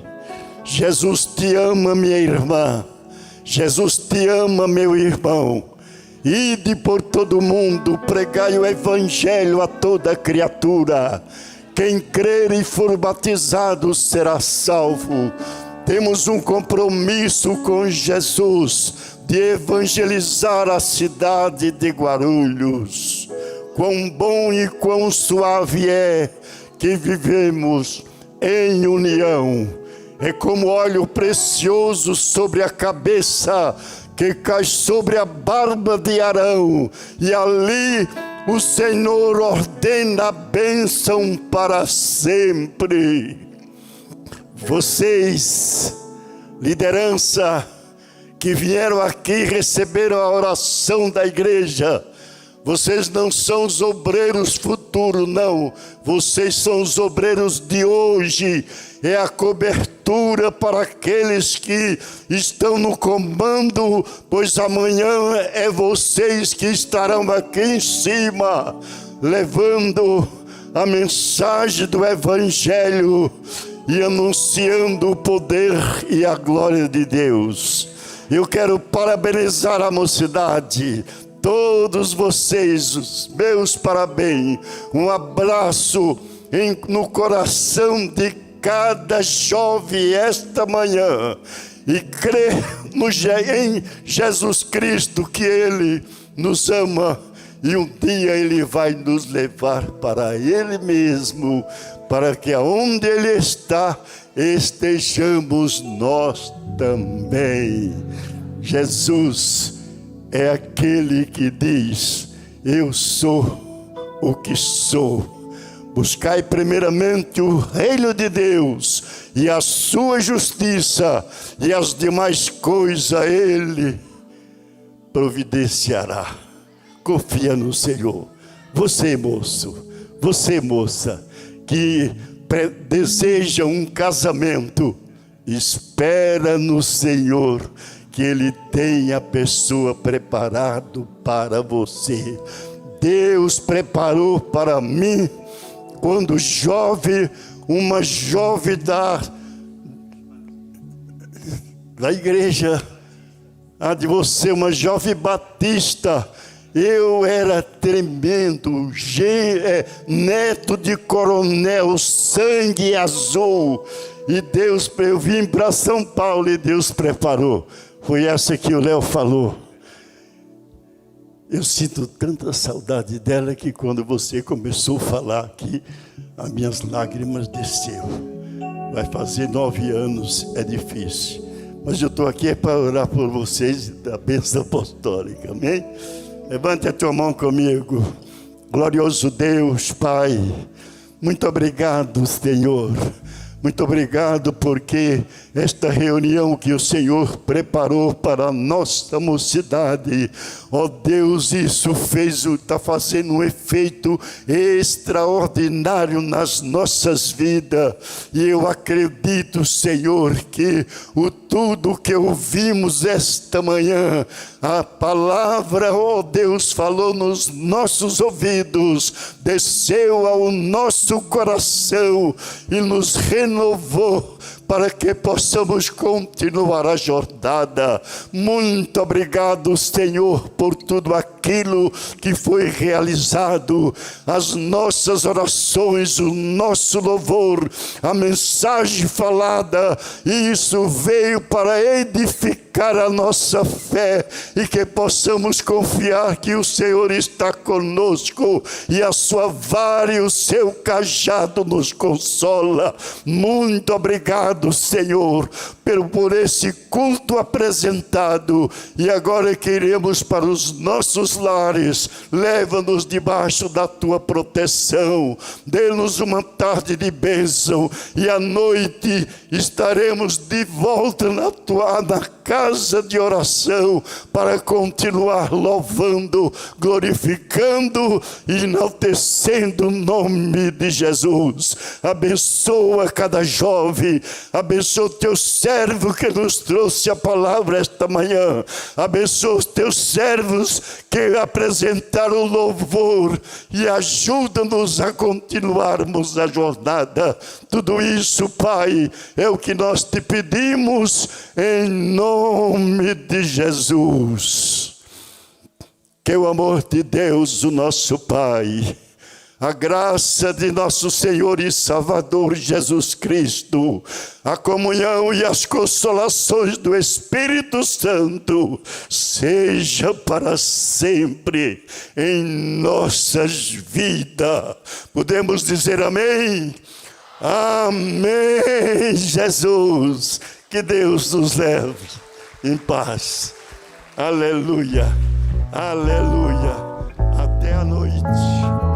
Jesus te ama, minha irmã. Jesus te ama, meu irmão. Ide por todo mundo, pregai o evangelho a toda criatura. Quem crer e for batizado será salvo. Temos um compromisso com Jesus de evangelizar a cidade de Guarulhos. Quão bom e quão suave é que vivemos em união. é como óleo precioso sobre a cabeça, que cai sobre a barba de Arão, e ali o Senhor ordena a bênção para sempre. Vocês, liderança, que vieram aqui e receberam a oração da igreja, vocês não são os obreiros futuros, não. Vocês são os obreiros de hoje. É a cobertura para aqueles que estão no comando, pois amanhã é vocês que estarão aqui em cima, levando a mensagem do Evangelho e anunciando o poder e a glória de Deus. Eu quero parabenizar a mocidade, todos vocês, os meus parabéns, um abraço no coração de cada jovem esta manhã, e crê em Jesus Cristo, que Ele nos ama, e um dia Ele vai nos levar para Ele mesmo, para que aonde Ele está, estejamos nós também. Jesus é aquele que diz: eu sou o que sou. Buscai primeiramente o reino de Deus e a sua justiça, e as demais coisas Ele providenciará. Confia no Senhor. Você, moço, você, moça, que deseja um casamento, espera no Senhor, que Ele tem a pessoa preparado para você. Deus preparou para mim, quando jovem, uma jovem da igreja, de você, uma jovem batista. Eu era tremendo, neto de coronel, sangue azul. E Deus, eu vim para São Paulo e Deus preparou. Foi essa que o Léo falou. Eu sinto tanta saudade dela que quando você começou a falar aqui, as minhas lágrimas desceram. Vai fazer 9 anos, é difícil. Mas eu estou aqui para orar por vocês da bênção apostólica, amém? Levante a tua mão comigo. Glorioso Deus, Pai, muito obrigado, Senhor. Muito obrigado porque esta reunião que o Senhor preparou para a nossa mocidade, ó Deus, isso está fazendo um efeito extraordinário nas nossas vidas. E eu acredito, Senhor, que tudo que ouvimos esta manhã, a palavra, ó Deus, falou nos nossos ouvidos, desceu ao nosso coração e nos renovou para que possamos continuar a jornada. Muito obrigado, Senhor, por tudo aquilo que foi realizado, as nossas orações, o nosso louvor, a mensagem falada. Isso veio para edificar a nossa fé e que possamos confiar que o Senhor está conosco e a sua vara e o seu cajado nos consola. Muito obrigado, Senhor, por esse culto apresentado. E agora que iremos para os nossos lares, leva-nos debaixo da tua proteção, dê-nos uma tarde de bênção, e à noite estaremos de volta na casa de oração para continuar louvando, glorificando e enaltecendo o nome de Jesus. Abençoa cada jovem, abençoa o teu servo que nos trouxe a palavra esta manhã, abençoa os teus servos que apresentaram o louvor e ajuda-nos a continuarmos a jornada. Tudo isso, Pai, é o que nós te pedimos em nome de Jesus. Que o amor de Deus, o nosso Pai, a graça de nosso Senhor e Salvador Jesus Cristo, a comunhão e as consolações do Espírito Santo, seja para sempre em nossas vidas. Podemos dizer amém? Amém, Jesus. Que Deus nos leve em paz. Aleluia, aleluia. Até a noite.